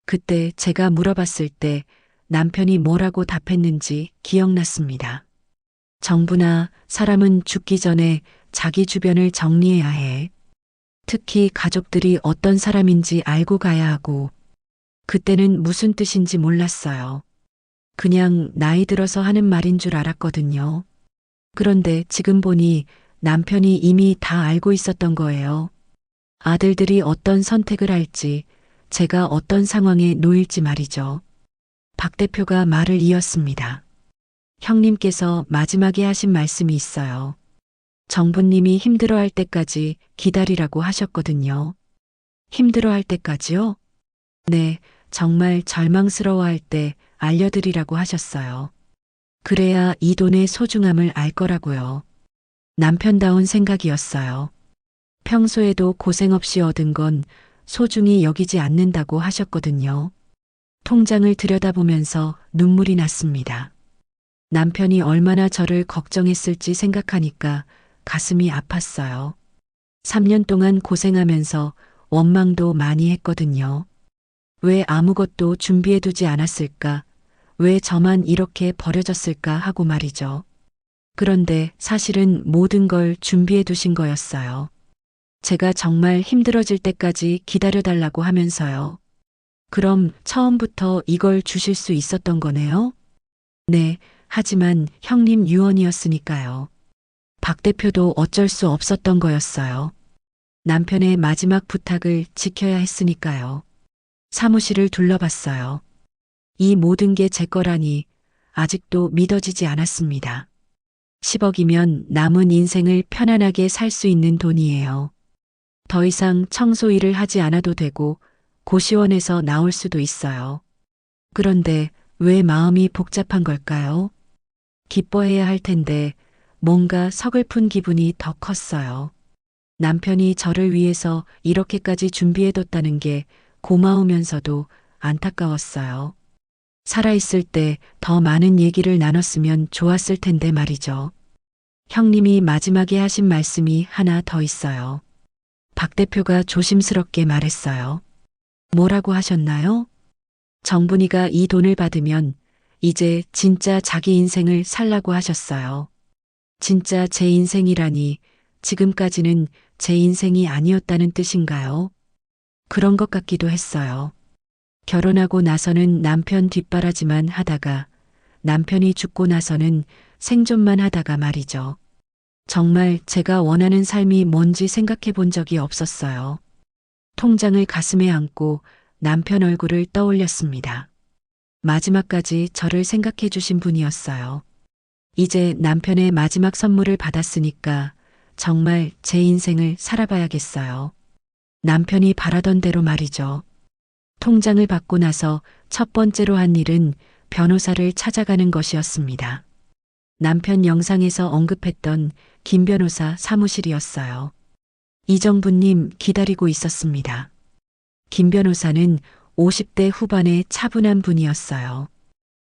그때 제가 물어봤을 때 남편이 뭐라고 답했는지 기억났습니다. 정부나 사람은 죽기 전에 자기 주변을 정리해야 해. 특히 가족들이 어떤 사람인지 알고 가야 하고, 그때는 무슨 뜻인지 몰랐어요. 그냥 나이 들어서 하는 말인 줄 알았거든요. 그런데 지금 보니 남편이 이미 다 알고 있었던 거예요. 아들들이 어떤 선택을 할지, 제가 어떤 상황에 놓일지 말이죠. 박 대표가 말을 이었습니다. 형님께서 마지막에 하신 말씀이 있어요. 정부님이 힘들어할 때까지 기다리라고 하셨거든요. 힘들어할 때까지요? 네, 정말 절망스러워할 때 알려드리라고 하셨어요. 그래야 이 돈의 소중함을 알 거라고요. 남편다운 생각이었어요. 평소에도 고생 없이 얻은 건 소중히 여기지 않는다고 하셨거든요. 통장을 들여다보면서 눈물이 났습니다. 남편이 얼마나 저를 걱정했을지 생각하니까 가슴이 아팠어요. 3년 동안 고생하면서 원망도 많이 했거든요. 왜 아무것도 준비해두지 않았을까? 왜 저만 이렇게 버려졌을까 하고 말이죠. 그런데 사실은 모든 걸 준비해두신 거였어요. 제가 정말 힘들어질 때까지 기다려달라고 하면서요. 그럼 처음부터 이걸 주실 수 있었던 거네요? 네, 하지만 형님 유언이었으니까요. 박 대표도 어쩔 수 없었던 거였어요. 남편의 마지막 부탁을 지켜야 했으니까요. 사무실을 둘러봤어요. 이 모든 게 제 거라니 아직도 믿어지지 않았습니다. 10억이면 남은 인생을 편안하게 살 수 있는 돈이에요. 더 이상 청소 일을 하지 않아도 되고 고시원에서 나올 수도 있어요. 그런데 왜 마음이 복잡한 걸까요? 기뻐해야 할 텐데 뭔가 서글픈 기분이 더 컸어요. 남편이 저를 위해서 이렇게까지 준비해뒀다는 게 고마우면서도 안타까웠어요. 살아있을 때 더 많은 얘기를 나눴으면 좋았을 텐데 말이죠. 형님이 마지막에 하신 말씀이 하나 더 있어요. 박 대표가 조심스럽게 말했어요. 뭐라고 하셨나요? 정분이가 이 돈을 받으면 이제 진짜 자기 인생을 살라고 하셨어요. 진짜 제 인생이라니 지금까지는 제 인생이 아니었다는 뜻인가요? 그런 것 같기도 했어요. 결혼하고 나서는 남편 뒷바라지만 하다가 남편이 죽고 나서는 생존만 하다가 말이죠. 정말 제가 원하는 삶이 뭔지 생각해 본 적이 없었어요. 통장을 가슴에 안고 남편 얼굴을 떠올렸습니다. 마지막까지 저를 생각해 주신 분이었어요. 이제 남편의 마지막 선물을 받았으니까 정말 제 인생을 살아봐야겠어요. 남편이 바라던 대로 말이죠. 통장을 받고 나서 첫 번째로 한 일은 변호사를 찾아가는 것이었습니다. 남편 영상에서 언급했던 김 변호사 사무실이었어요. 이정부님 기다리고 있었습니다. 김 변호사는 50대 후반의 차분한 분이었어요.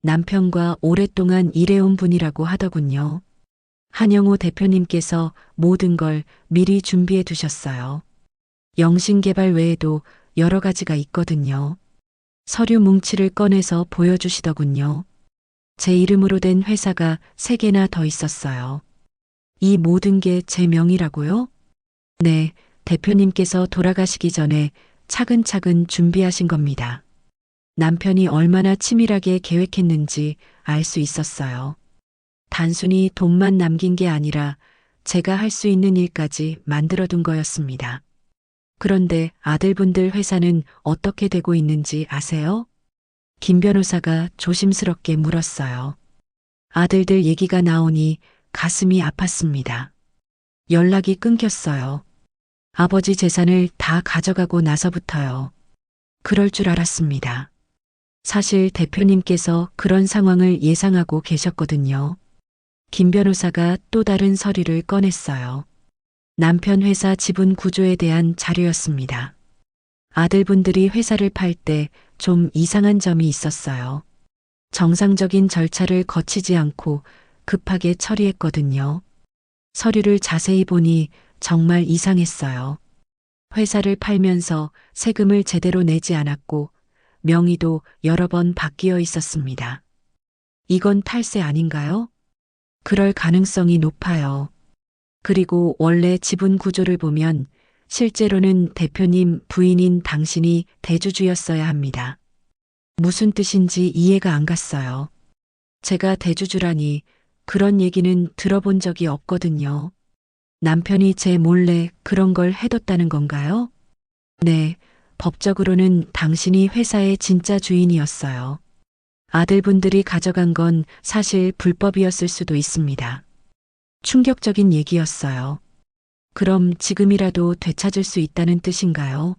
남편과 오랫동안 일해온 분이라고 하더군요. 한영호 대표님께서 모든 걸 미리 준비해 두셨어요. 영신개발 외에도 여러 가지가 있거든요. 서류 뭉치를 꺼내서 보여주시더군요. 제 이름으로 된 회사가 3개나 더 있었어요. 이 모든 게 제 명의라고요? 네, 대표님께서 돌아가시기 전에 차근차근 준비하신 겁니다. 남편이 얼마나 치밀하게 계획했는지 알 수 있었어요. 단순히 돈만 남긴 게 아니라 제가 할 수 있는 일까지 만들어둔 거였습니다. 그런데 아들분들 회사는 어떻게 되고 있는지 아세요? 김 변호사가 조심스럽게 물었어요. 아들들 얘기가 나오니 가슴이 아팠습니다. 연락이 끊겼어요. 아버지 재산을 다 가져가고 나서부터요. 그럴 줄 알았습니다. 사실 대표님께서 그런 상황을 예상하고 계셨거든요. 김 변호사가 또 다른 서류를 꺼냈어요. 남편 회사 지분 구조에 대한 자료였습니다. 아들분들이 회사를 팔 때 좀 이상한 점이 있었어요. 정상적인 절차를 거치지 않고 급하게 처리했거든요. 서류를 자세히 보니 정말 이상했어요. 회사를 팔면서 세금을 제대로 내지 않았고 명의도 여러 번 바뀌어 있었습니다. 이건 탈세 아닌가요? 그럴 가능성이 높아요. 그리고 원래 지분 구조를 보면 실제로는 대표님 부인인 당신이 대주주였어야 합니다. 무슨 뜻인지 이해가 안 갔어요. 제가 대주주라니 그런 얘기는 들어본 적이 없거든요. 남편이 제 몰래 그런 걸 해뒀다는 건가요? 네, 법적으로는 당신이 회사의 진짜 주인이었어요. 아들분들이 가져간 건 사실 불법이었을 수도 있습니다. 충격적인 얘기였어요. 그럼 지금이라도 되찾을 수 있다는 뜻인가요?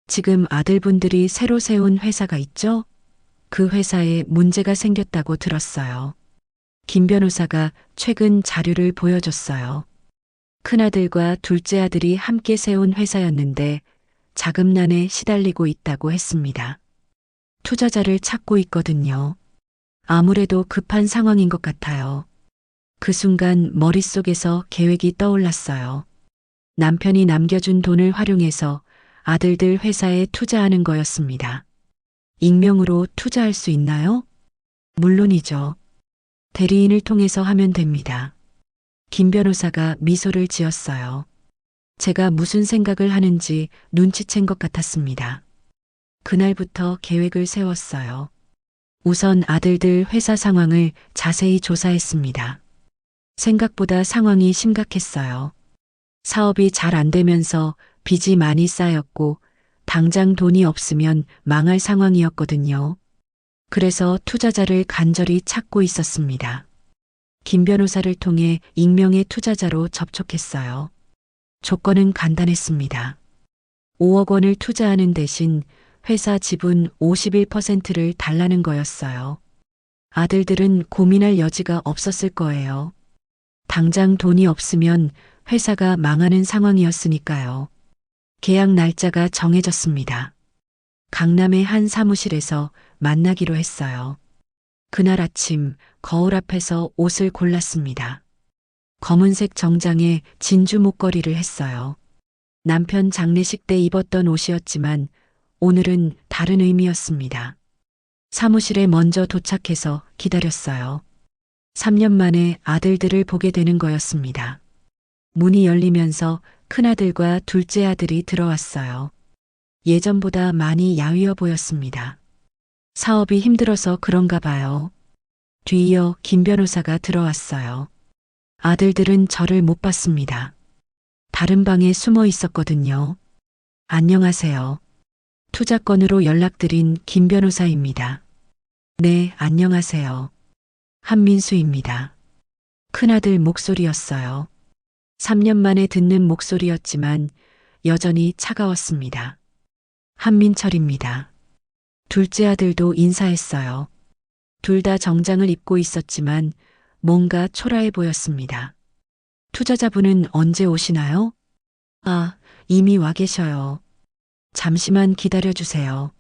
지금 아들분들이 새로 세운 회사가 있죠? 그 회사에 문제가 생겼다고 들었어요. 김 변호사가 최근 자료를 보여줬어요. 큰아들과 둘째 아들이 함께 세운 회사였는데 자금난에 시달리고 있다고 했습니다. 투자자를 찾고 있거든요. 아무래도 급한 상황인 것 같아요. 그 순간 머릿속에서 계획이 떠올랐어요. 남편이 남겨준 돈을 활용해서 아들들 회사에 투자하는 거였습니다. 익명으로 투자할 수 있나요? 물론이죠. 대리인을 통해서 하면 됩니다. 김 변호사가 미소를 지었어요. 제가 무슨 생각을 하는지 눈치챈 것 같았습니다. 그날부터 계획을 세웠어요. 우선 아들들 회사 상황을 자세히 조사했습니다. 생각보다 상황이 심각했어요. 사업이 잘 안 되면서 빚이 많이 쌓였고 당장 돈이 없으면 망할 상황이었거든요. 그래서 투자자를 간절히 찾고 있었습니다. 김 변호사를 통해 익명의 투자자로 접촉했어요. 조건은 간단했습니다. 5억 원을 투자하는 대신 회사 지분 51%를 달라는 거였어요. 아들들은 고민할 여지가 없었을 거예요. 당장 돈이 없으면 회사가 망하는 상황이었으니까요. 계약 날짜가 정해졌습니다. 강남의 한 사무실에서 만나기로 했어요. 그날 아침 거울 앞에서 옷을 골랐습니다. 검은색 정장에 진주 목걸이를 했어요. 남편 장례식 때 입었던 옷이었지만 오늘은 다른 의미였습니다. 사무실에 먼저 도착해서 기다렸어요. 3년 만에 아들들을 보게 되는 거였습니다. 문이 열리면서 큰아들과 둘째 아들이 들어왔어요. 예전보다 많이 야위어 보였습니다. 사업이 힘들어서 그런가 봐요. 뒤이어 김 변호사가 들어왔어요. 아들들은 저를 못 봤습니다. 다른 방에 숨어 있었거든요. 안녕하세요. 투자건으로 연락드린 김 변호사입니다. 네, 안녕하세요. 한민수입니다. 큰아들 목소리였어요. 3년 만에 듣는 목소리였지만 여전히 차가웠습니다. 한민철입니다. 둘째 아들도 인사했어요. 둘 다 정장을 입고 있었지만 뭔가 초라해 보였습니다. 투자자분은 언제 오시나요? 아, 이미 와 계셔요. 잠시만 기다려주세요.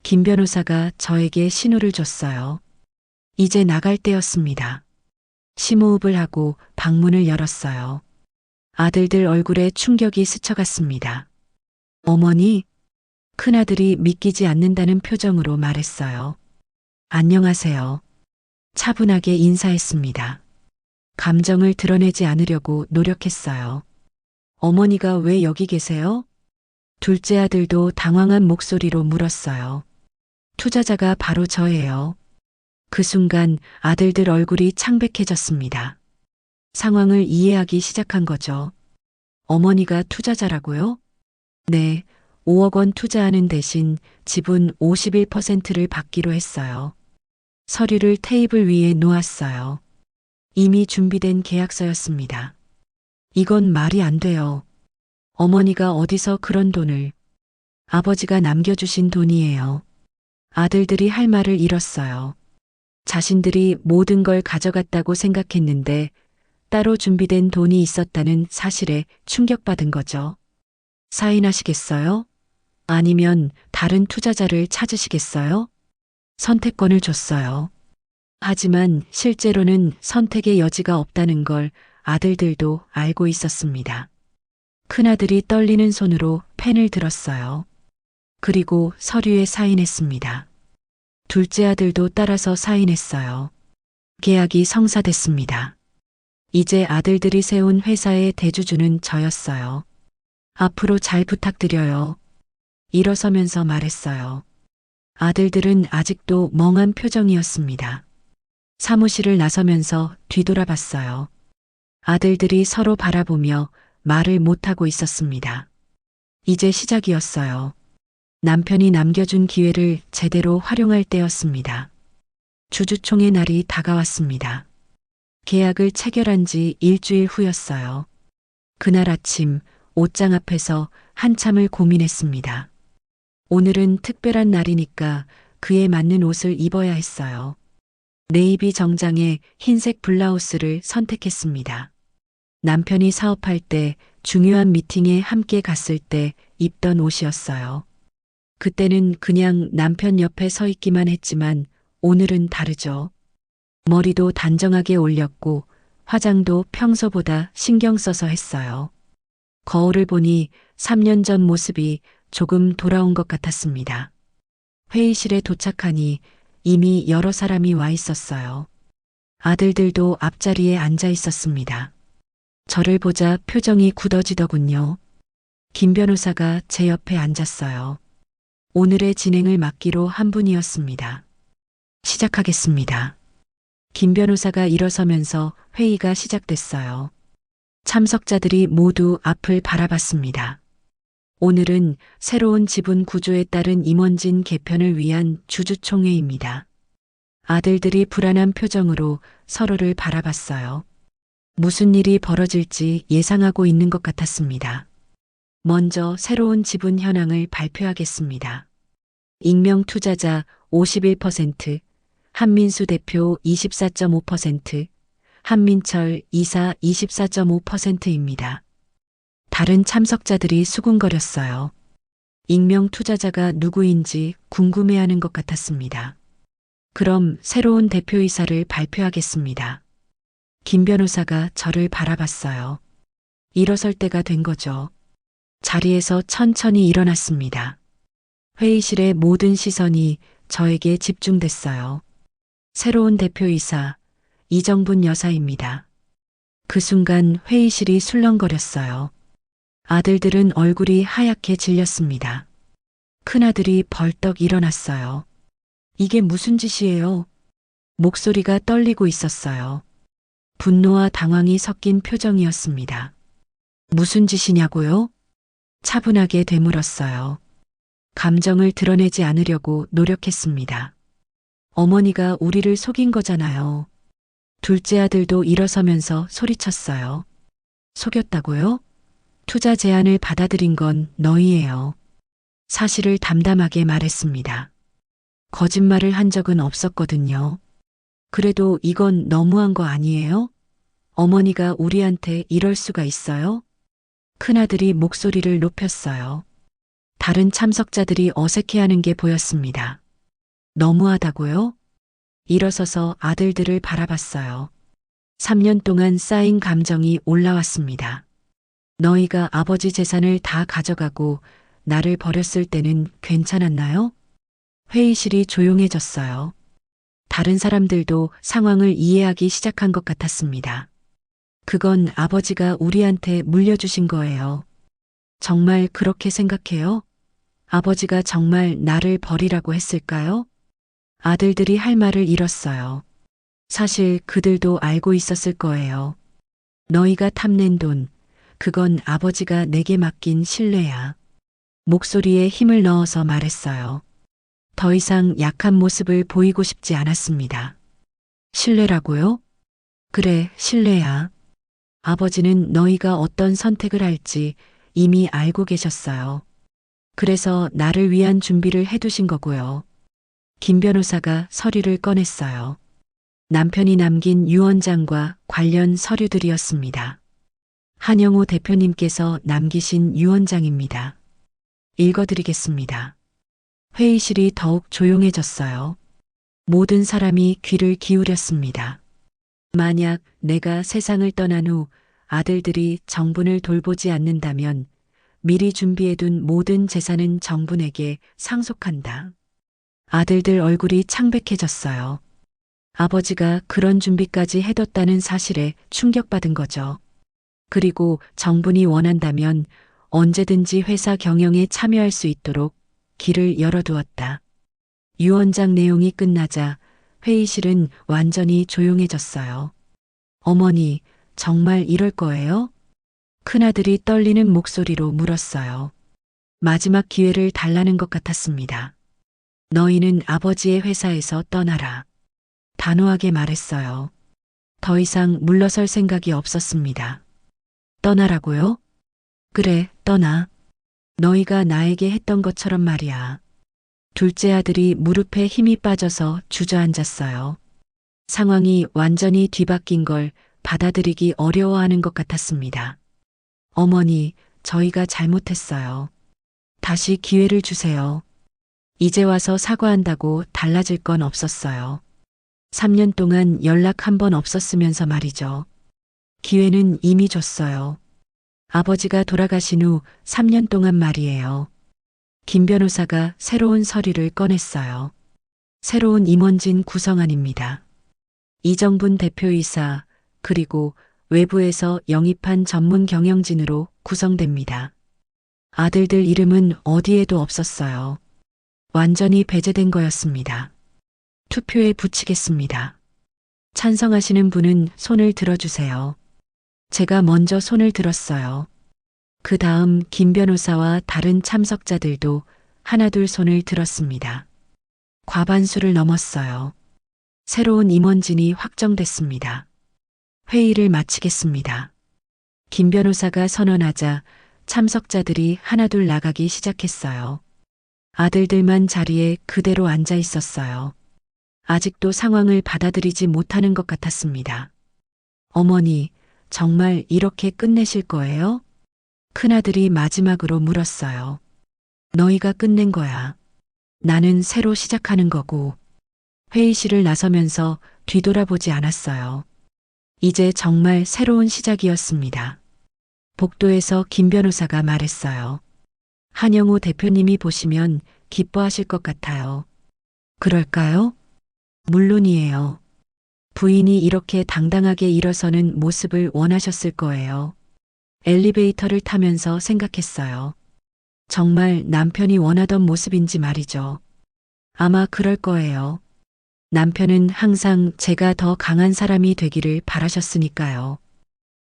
김 변호사가 저에게 신호를 줬어요. 이제 나갈 때였습니다. 심호흡을 하고 방문을 열었어요. 아들들 얼굴에 충격이 스쳐갔습니다. 어머니? 큰아들이 믿기지 않는다는 표정으로 말했어요. 안녕하세요. 차분하게 인사했습니다. 감정을 드러내지 않으려고 노력했어요. 어머니가 왜 여기 계세요? 둘째 아들도 당황한 목소리로 물었어요. 투자자가 바로 저예요. 그 순간 아들들 얼굴이 창백해졌습니다. 상황을 이해하기 시작한 거죠. 어머니가 투자자라고요? 네, 5억 원 투자하는 대신 지분 51%를 받기로 했어요. 서류를 테이블 위에 놓았어요. 이미 준비된 계약서였습니다. 이건 말이 안 돼요. 어머니가 어디서 그런 돈을. 아버지가 남겨주신 돈이에요. 아들들이 할 말을 잃었어요. 자신들이 모든 걸 가져갔다고 생각했는데 따로 준비된 돈이 있었다는 사실에 충격받은 거죠. 사인하시겠어요? 아니면 다른 투자자를 찾으시겠어요? 선택권을 줬어요. 하지만 실제로는 선택의 여지가 없다는 걸 아들들도 알고 있었습니다. 큰아들이 떨리는 손으로 펜을 들었어요. 그리고 서류에 사인했습니다. 둘째 아들도 따라서 사인했어요. 계약이 성사됐습니다. 이제 아들들이 세운 회사의 대주주는 저였어요. 앞으로 잘 부탁드려요. 일어서면서 말했어요. 아들들은 아직도 멍한 표정이었습니다. 사무실을 나서면서 뒤돌아봤어요. 아들들이 서로 바라보며 말을 못하고 있었습니다. 이제 시작이었어요. 남편이 남겨준 기회를 제대로 활용할 때였습니다. 주주총회 날이 다가왔습니다. 계약을 체결한 지 일주일 후였어요. 그날 아침 옷장 앞에서 한참을 고민했습니다. 오늘은 특별한 날이니까 그에 맞는 옷을 입어야 했어요. 네이비 정장에 흰색 블라우스를 선택했습니다. 남편이 사업할 때 중요한 미팅에 함께 갔을 때 입던 옷이었어요. 그때는 그냥 남편 옆에 서 있기만 했지만 오늘은 다르죠. 머리도 단정하게 올렸고 화장도 평소보다 신경 써서 했어요. 거울을 보니 3년 전 모습이 조금 돌아온 것 같았습니다. 회의실에 도착하니 이미 여러 사람이 와 있었어요. 아들들도 앞자리에 앉아 있었습니다. 저를 보자 표정이 굳어지더군요. 김 변호사가 제 옆에 앉았어요. 오늘의 진행을 맡기로 한 분이었습니다. 시작하겠습니다. 김 변호사가 일어서면서 회의가 시작됐어요. 참석자들이 모두 앞을 바라봤습니다. 오늘은 새로운 지분 구조에 따른 임원진 개편을 위한 주주총회입니다. 아들들이 불안한 표정으로 서로를 바라봤어요. 무슨 일이 벌어질지 예상하고 있는 것 같았습니다. 먼저 새로운 지분 현황을 발표하겠습니다. 익명 투자자 51%, 한민수 대표 24.5%, 한민철 이사 24.5%입니다. 다른 참석자들이 수군거렸어요. 익명 투자자가 누구인지 궁금해하는 것 같았습니다. 그럼 새로운 대표이사를 발표하겠습니다. 김 변호사가 저를 바라봤어요. 일어설 때가 된 거죠. 자리에서 천천히 일어났습니다. 회의실의 모든 시선이 저에게 집중됐어요. 새로운 대표이사 이정분 여사입니다. 그 순간 회의실이 술렁거렸어요. 아들들은 얼굴이 하얗게 질렸습니다. 큰아들이 벌떡 일어났어요. 이게 무슨 짓이에요? 목소리가 떨리고 있었어요. 분노와 당황이 섞인 표정이었습니다. 무슨 짓이냐고요? 차분하게 되물었어요. 감정을 드러내지 않으려고 노력했습니다. 어머니가 우리를 속인 거잖아요. 둘째 아들도 일어서면서 소리쳤어요. 속였다고요? 투자 제안을 받아들인 건 너희예요. 사실을 담담하게 말했습니다. 거짓말을 한 적은 없었거든요. 그래도 이건 너무한 거 아니에요? 어머니가 우리한테 이럴 수가 있어요? 큰아들이 목소리를 높였어요. 다른 참석자들이 어색해하는 게 보였습니다. 너무하다고요? 일어서서 아들들을 바라봤어요. 3년 동안 쌓인 감정이 올라왔습니다. 너희가 아버지 재산을 다 가져가고 나를 버렸을 때는 괜찮았나요? 회의실이 조용해졌어요. 다른 사람들도 상황을 이해하기 시작한 것 같았습니다. 그건 아버지가 우리한테 물려주신 거예요. 정말 그렇게 생각해요? 아버지가 정말 나를 버리라고 했을까요? 아들들이 할 말을 잃었어요. 사실 그들도 알고 있었을 거예요. 너희가 탐낸 돈, 그건 아버지가 내게 맡긴 신뢰야. 목소리에 힘을 넣어서 말했어요. 더 이상 약한 모습을 보이고 싶지 않았습니다. 신뢰라고요? 그래, 신뢰야. 아버지는 너희가 어떤 선택을 할지 이미 알고 계셨어요. 그래서 나를 위한 준비를 해두신 거고요. 김 변호사가 서류를 꺼냈어요. 남편이 남긴 유언장과 관련 서류들이었습니다. 한영호 대표님께서 남기신 유언장입니다. 읽어드리겠습니다. 회의실이 더욱 조용해졌어요. 모든 사람이 귀를 기울였습니다. 만약 내가 세상을 떠난 후 아들들이 정분을 돌보지 않는다면 미리 준비해둔 모든 재산은 정분에게 상속한다. 아들들 얼굴이 창백해졌어요. 아버지가 그런 준비까지 해뒀다는 사실에 충격받은 거죠. 그리고 정분이 원한다면 언제든지 회사 경영에 참여할 수 있도록 길을 열어두었다. 유언장 내용이 끝나자 회의실은 완전히 조용해졌어요. 어머니, 정말 이럴 거예요? 큰아들이 떨리는 목소리로 물었어요. 마지막 기회를 달라는 것 같았습니다. 너희는 아버지의 회사에서 떠나라. 단호하게 말했어요. 더 이상 물러설 생각이 없었습니다. 떠나라고요? 그래, 떠나. 너희가 나에게 했던 것처럼 말이야. 둘째 아들이 무릎에 힘이 빠져서 주저앉았어요. 상황이 완전히 뒤바뀐 걸 받아들이기 어려워하는 것 같았습니다. 어머니, 저희가 잘못했어요. 다시 기회를 주세요. 이제 와서 사과한다고 달라질 건 없었어요. 3년 동안 연락 한 번 없었으면서 말이죠. 기회는 이미 줬어요. 아버지가 돌아가신 후 3년 동안 말이에요. 김 변호사가 새로운 서류를 꺼냈어요. 새로운 임원진 구성안입니다. 이정분 대표이사, 그리고 외부에서 영입한 전문 경영진으로 구성됩니다. 아들들 이름은 어디에도 없었어요. 완전히 배제된 거였습니다. 투표에 붙이겠습니다. 찬성하시는 분은 손을 들어주세요. 제가 먼저 손을 들었어요. 그 다음 김 변호사와 다른 참석자들도 하나둘 손을 들었습니다. 과반수를 넘었어요. 새로운 임원진이 확정됐습니다. 회의를 마치겠습니다. 김 변호사가 선언하자 참석자들이 하나둘 나가기 시작했어요. 아들들만 자리에 그대로 앉아 있었어요. 아직도 상황을 받아들이지 못하는 것 같았습니다. 어머니, 정말 이렇게 끝내실 거예요? 큰아들이 마지막으로 물었어요. 너희가 끝낸 거야. 나는 새로 시작하는 거고. 회의실을 나서면서 뒤돌아보지 않았어요. 이제 정말 새로운 시작이었습니다. 복도에서 김 변호사가 말했어요. 한영호 대표님이 보시면 기뻐하실 것 같아요. 그럴까요? 물론이에요. 부인이 이렇게 당당하게 일어서는 모습을 원하셨을 거예요. 엘리베이터를 타면서 생각했어요. 정말 남편이 원하던 모습인지 말이죠. 아마 그럴 거예요. 남편은 항상 제가 더 강한 사람이 되기를 바라셨으니까요.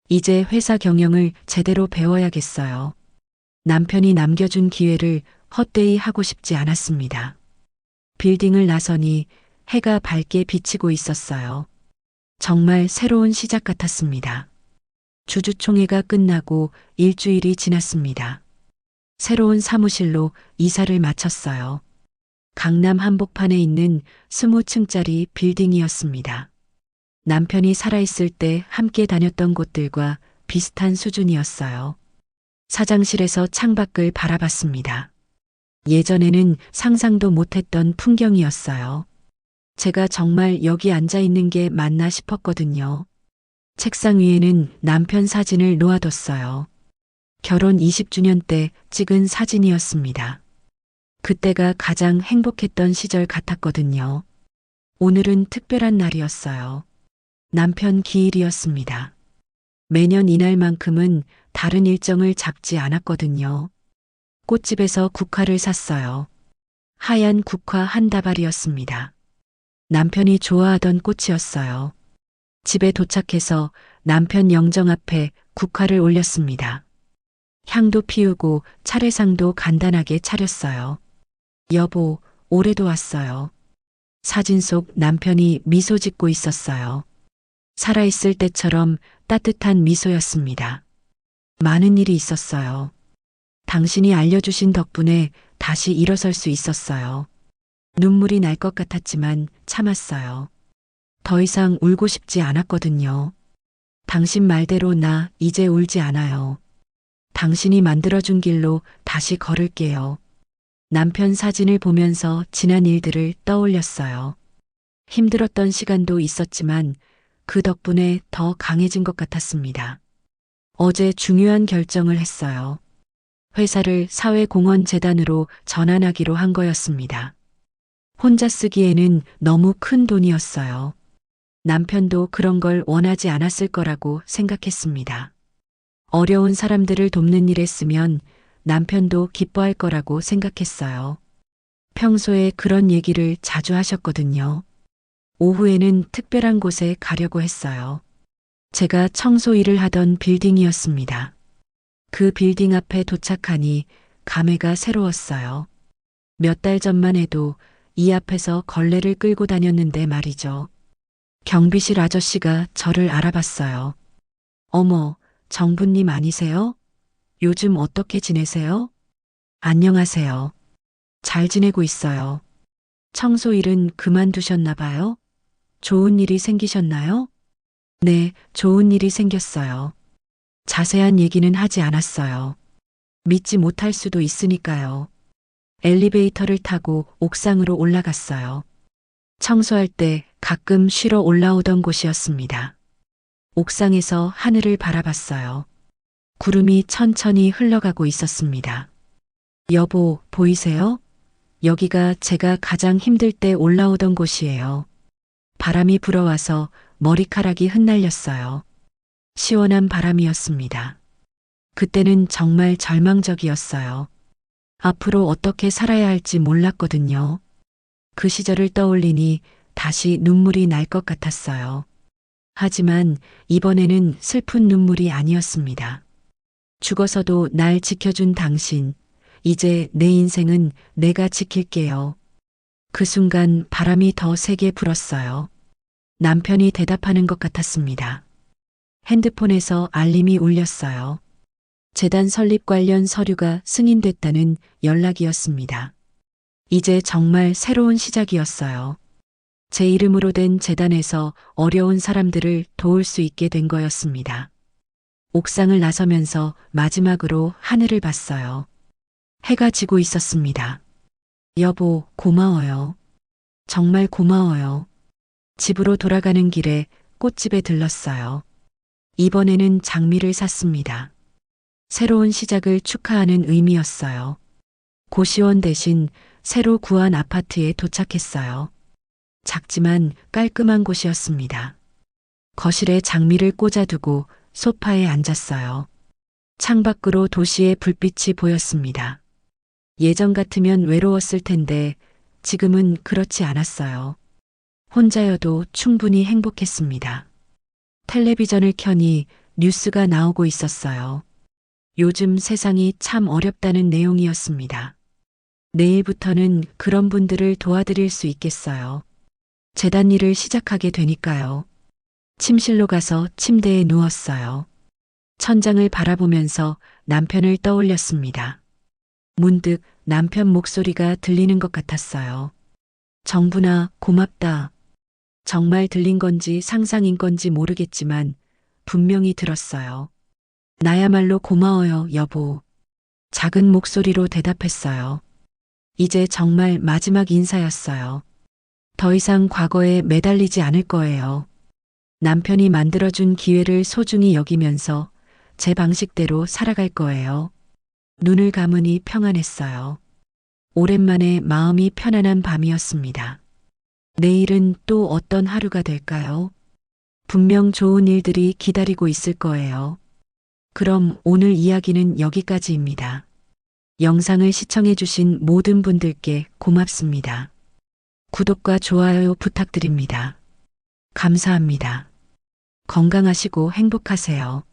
이제 회사 경영을 제대로 배워야겠어요. 남편이 남겨준 기회를 헛되이 하고 싶지 않았습니다. 빌딩을 나서니 해가 밝게 비치고 있었어요. 정말 새로운 시작 같았습니다. 주주총회가 끝나고 일주일이 지났습니다. 새로운 사무실로 이사를 마쳤어요. 강남 한복판에 있는 20층짜리 빌딩이었습니다. 남편이 살아있을 때 함께 다녔던 곳들과 비슷한 수준이었어요. 사장실에서 창밖을 바라봤습니다. 예전에는 상상도 못했던 풍경이었어요. 제가 정말 여기 앉아 있는 게 맞나 싶었거든요. 책상 위에는 남편 사진을 놓아뒀어요. 결혼 20주년 때 찍은 사진이었습니다. 그때가 가장 행복했던 시절 같았거든요. 오늘은 특별한 날이었어요. 남편 기일이었습니다. 매년 이날만큼은 다른 일정을 잡지 않았거든요. 꽃집에서 국화를 샀어요. 하얀 국화 한 다발이었습니다. 남편이 좋아하던 꽃이었어요. 집에 도착해서 남편 영정 앞에 국화를 올렸습니다. 향도 피우고 차례상도 간단하게 차렸어요. 여보, 올해도 왔어요. 사진 속 남편이 미소 짓고 있었어요. 살아있을 때처럼 따뜻한 미소였습니다. 많은 일이 있었어요. 당신이 알려주신 덕분에 다시 일어설 수 있었어요. 눈물이 날 것 같았지만 참았어요. 더 이상 울고 싶지 않았거든요. 당신 말대로 나 이제 울지 않아요. 당신이 만들어준 길로 다시 걸을게요. 남편 사진을 보면서 지난 일들을 떠올렸어요. 힘들었던 시간도 있었지만 그 덕분에 더 강해진 것 같았습니다. 어제 중요한 결정을 했어요. 회사를 사회공헌재단으로 전환하기로 한 거였습니다. 혼자 쓰기에는 너무 큰 돈이었어요. 남편도 그런 걸 원하지 않았을 거라고 생각했습니다. 어려운 사람들을 돕는 일에 쓰면 남편도 기뻐할 거라고 생각했어요. 평소에 그런 얘기를 자주 하셨거든요. 오후에는 특별한 곳에 가려고 했어요. 제가 청소 일을 하던 빌딩이었습니다. 그 빌딩 앞에 도착하니 감회가 새로웠어요. 몇 달 전만 해도 이 앞에서 걸레를 끌고 다녔는데 말이죠. 경비실 아저씨가 저를 알아봤어요. 어머, 정부님 아니세요? 요즘 어떻게 지내세요? 안녕하세요. 잘 지내고 있어요. 청소 일은 그만두셨나 봐요? 좋은 일이 생기셨나요? 네, 좋은 일이 생겼어요. 자세한 얘기는 하지 않았어요. 믿지 못할 수도 있으니까요. 엘리베이터를 타고 옥상으로 올라갔어요. 청소할 때 가끔 쉬러 올라오던 곳이었습니다. 옥상에서 하늘을 바라봤어요. 구름이 천천히 흘러가고 있었습니다. 여보, 보이세요? 여기가 제가 가장 힘들 때 올라오던 곳이에요. 바람이 불어와서 머리카락이 흩날렸어요. 시원한 바람이었습니다. 그때는 정말 절망적이었어요. 앞으로 어떻게 살아야 할지 몰랐거든요. 그 시절을 떠올리니 다시 눈물이 날 것 같았어요. 하지만 이번에는 슬픈 눈물이 아니었습니다. 죽어서도 날 지켜준 당신, 이제 내 인생은 내가 지킬게요. 그 순간 바람이 더 세게 불었어요. 남편이 대답하는 것 같았습니다. 핸드폰에서 알림이 울렸어요. 재단 설립 관련 서류가 승인됐다는 연락이었습니다. 이제 정말 새로운 시작이었어요. 제 이름으로 된 재단에서 어려운 사람들을 도울 수 있게 된 거였습니다. 옥상을 나서면서 마지막으로 하늘을 봤어요. 해가 지고 있었습니다. 여보, 고마워요. 정말 고마워요. 집으로 돌아가는 길에 꽃집에 들렀어요. 이번에는 장미를 샀습니다. 새로운 시작을 축하하는 의미였어요. 고시원 대신 새로 구한 아파트에 도착했어요. 작지만 깔끔한 곳이었습니다. 거실에 장미를 꽂아두고 소파에 앉았어요. 창밖으로 도시의 불빛이 보였습니다. 예전 같으면 외로웠을 텐데 지금은 그렇지 않았어요. 혼자여도 충분히 행복했습니다. 텔레비전을 켜니 뉴스가 나오고 있었어요. 요즘 세상이 참 어렵다는 내용이었습니다. 내일부터는 그런 분들을 도와드릴 수 있겠어요. 재단 일을 시작하게 되니까요. 침실로 가서 침대에 누웠어요. 천장을 바라보면서 남편을 떠올렸습니다. 문득 남편 목소리가 들리는 것 같았어요. 정분아, 고맙다. 정말 들린 건지 상상인 건지 모르겠지만 분명히 들었어요. 나야말로 고마워요, 여보. 작은 목소리로 대답했어요. 이제 정말 마지막 인사였어요. 더 이상 과거에 매달리지 않을 거예요. 남편이 만들어준 기회를 소중히 여기면서 제 방식대로 살아갈 거예요. 눈을 감으니 평안했어요. 오랜만에 마음이 편안한 밤이었습니다. 내일은 또 어떤 하루가 될까요? 분명 좋은 일들이 기다리고 있을 거예요. 그럼 오늘 이야기는 여기까지입니다. 영상을 시청해주신 모든 분들께 고맙습니다. 구독과 좋아요 부탁드립니다. 감사합니다. 건강하시고 행복하세요.